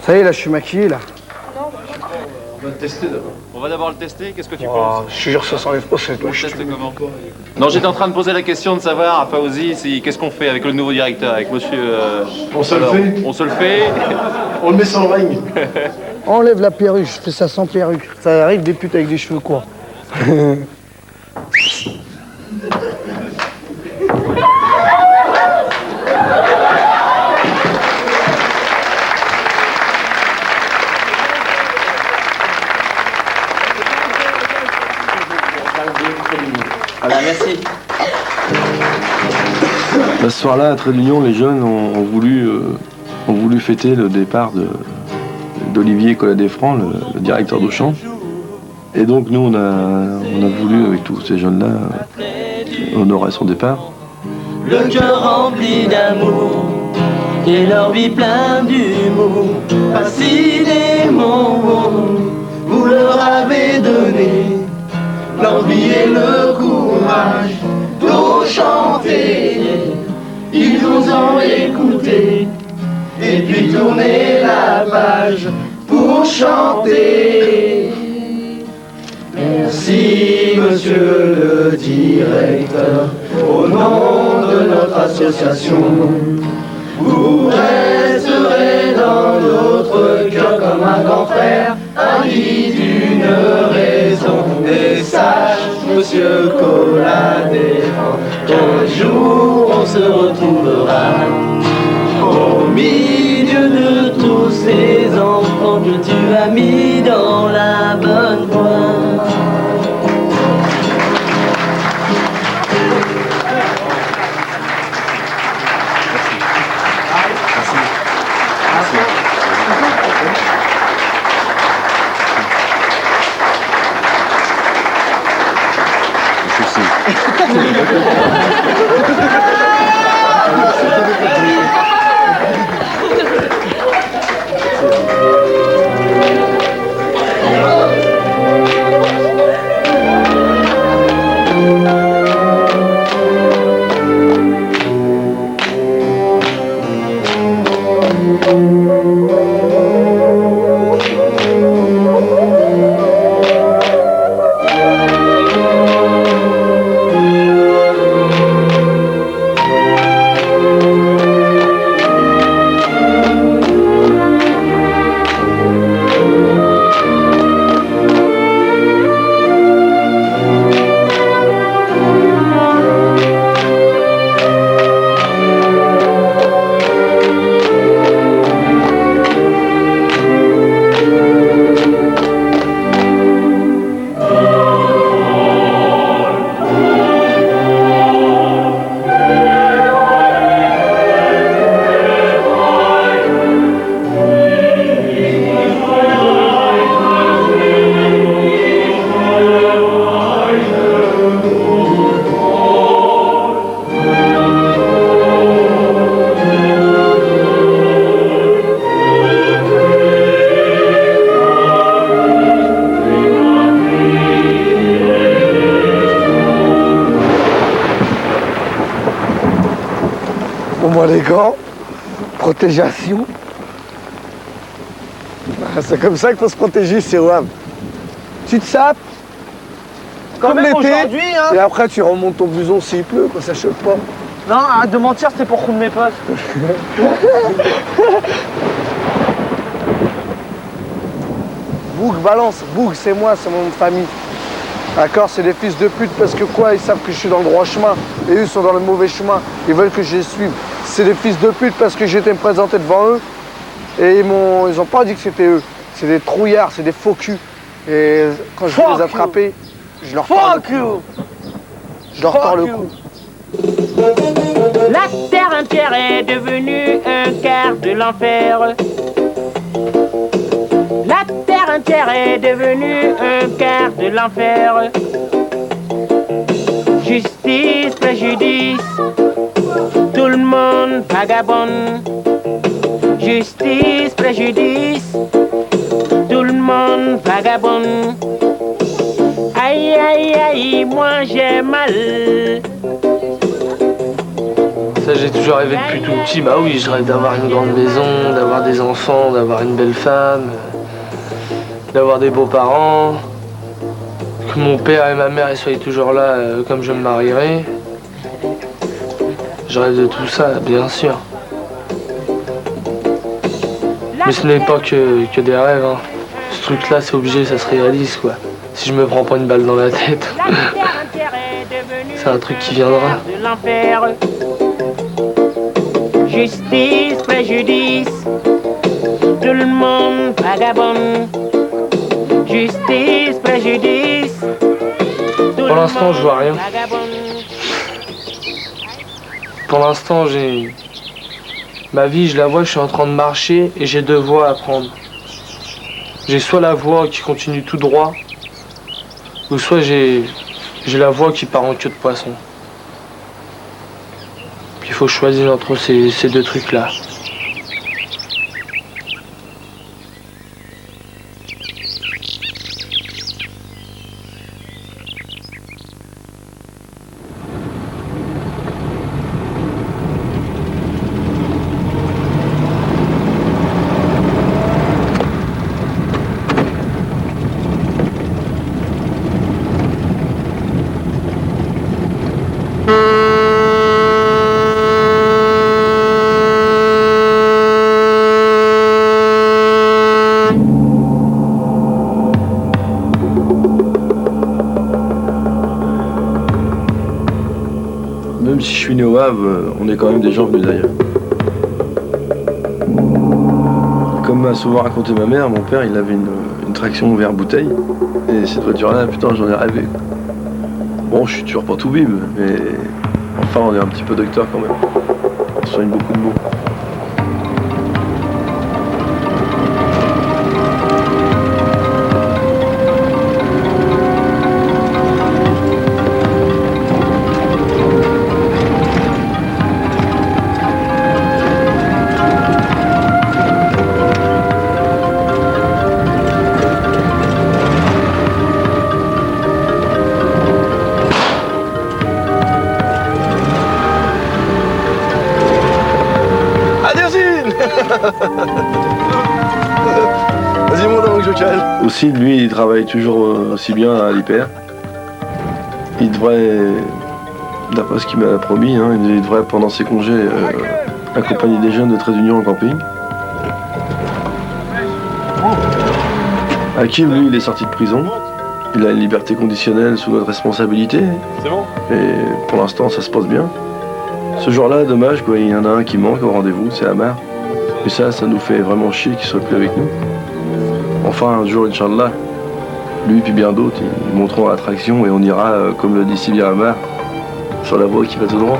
Ça y est, là, je suis maquillé, là. On va le tester d'abord. On va d'abord le tester, qu'est-ce que tu Oh, penses? je suis sûr que ça s'enlève pas, c'est On le teste comment? Non, j'étais en train de poser la question de savoir à Fawzi, qu'est-ce qu'on fait avec le nouveau directeur, avec monsieur... On se le fait. On se le fait. On le met sur le ring. Enlève la perruque, je fais ça sans perruque. Ça arrive des putes avec des cheveux courts. Voilà, merci. Ce soir-là, à Trait d'Union, les jeunes ont voulu fêter le départ d'Olivier Collat-Desfrancs, le directeur d'Auchan. Et donc nous, on a voulu, avec tous ces jeunes-là, honorer son départ. Le cœur rempli d'amour et leur vie plein d'humour. Pas si des mots, vous leur avez donné l'envie et le courage d'eau chanter. Ils nous ont écoutés et puis tourné la page pour chanter. Merci, monsieur le directeur, au nom de notre association. Vous resterez dans notre cœur comme un grand frère, ami d'une raison. Et sache, monsieur Collat-Desfrancs, qu'un jour on se retrouvera au milieu de tous ces enfants que tu as mis dans la bonne voie. Les gants, protégeation. C'est comme ça qu'il faut se protéger, c'est WAM. Tu te sapes, comme l'été, hein. Et après tu remontes ton blouson s'il pleut, quoi, ça choque pas. Non, arrête de mentir, c'était pour prendre mes potes. Boug, balance, Boug, c'est moi, c'est mon famille. D'accord, c'est des fils de pute parce que quoi, ils savent que je suis dans le droit chemin et eux sont dans le mauvais chemin, ils veulent que je les suive. C'est des fils de pute parce que j'étais me présenter devant eux et ils ont pas dit que c'était eux. C'est des trouillards, c'est des faux culs. Et quand je vais les attraper, je leur tords le cou. Je leur tords le cou. La terre entière est devenue un quart de l'enfer. La terre entière est devenue un quart de l'enfer. Justice, préjudice, tout le monde vagabonde. Justice, préjudice, tout le monde vagabonde. Aïe, aïe, aïe, moi j'ai mal. Ça, j'ai toujours rêvé depuis tout petit. Bah oui, je rêve d'avoir une grande maison, d'avoir des enfants, d'avoir une belle femme, d'avoir des beaux-parents, que mon père et ma mère ils soient toujours là comme je me marierai. Je rêve de tout ça, bien sûr. Mais ce n'est pas que des rêves, hein. Ce truc-là, c'est obligé, ça se réalise, quoi. Si je me prends pas une balle dans la tête, c'est un truc qui viendra. Justice, préjudice, tout le monde vagabonde. Justice, préjudice. Pour l'instant, je vois rien. Pour l'instant, ma vie, je la vois, je suis en train de marcher et j'ai deux voies à prendre. J'ai soit la voie qui continue tout droit, ou soit j'ai la voie qui part en queue de poisson. Puis il faut choisir entre ces deux trucs-là. Même si je suis né au Havre, on est quand même des gens venus d'ailleurs. Comme m'a souvent raconté ma mère, mon père il avait une traction vers bouteille. Et cette voiture-là, putain, j'en ai rêvé. Bon, je suis toujours pas tout bib, mais enfin on est un petit peu docteur quand même. On soigne beaucoup de mots. Vas-y mon oncle, je cale. Aussi, lui, il travaille toujours aussi bien à l'hyper. Il devrait, d'après ce qu'il m'a promis, hein, il devrait pendant ses congés accompagner des jeunes de Trait d'Union en camping. Hakim, lui, il est sorti de prison. Il a une liberté conditionnelle sous notre responsabilité. C'est bon. Et pour l'instant, ça se passe bien. Ce jour-là, dommage, quoi, il y en a un qui manque au rendez-vous, c'est Amar. Et ça nous fait vraiment chier qu'il soit plus avec nous. Enfin, un jour, Inch'Allah, lui puis bien d'autres, ils monteront l'attraction et on ira, comme le dit si bien Amar, sur la voie qui va tout droit.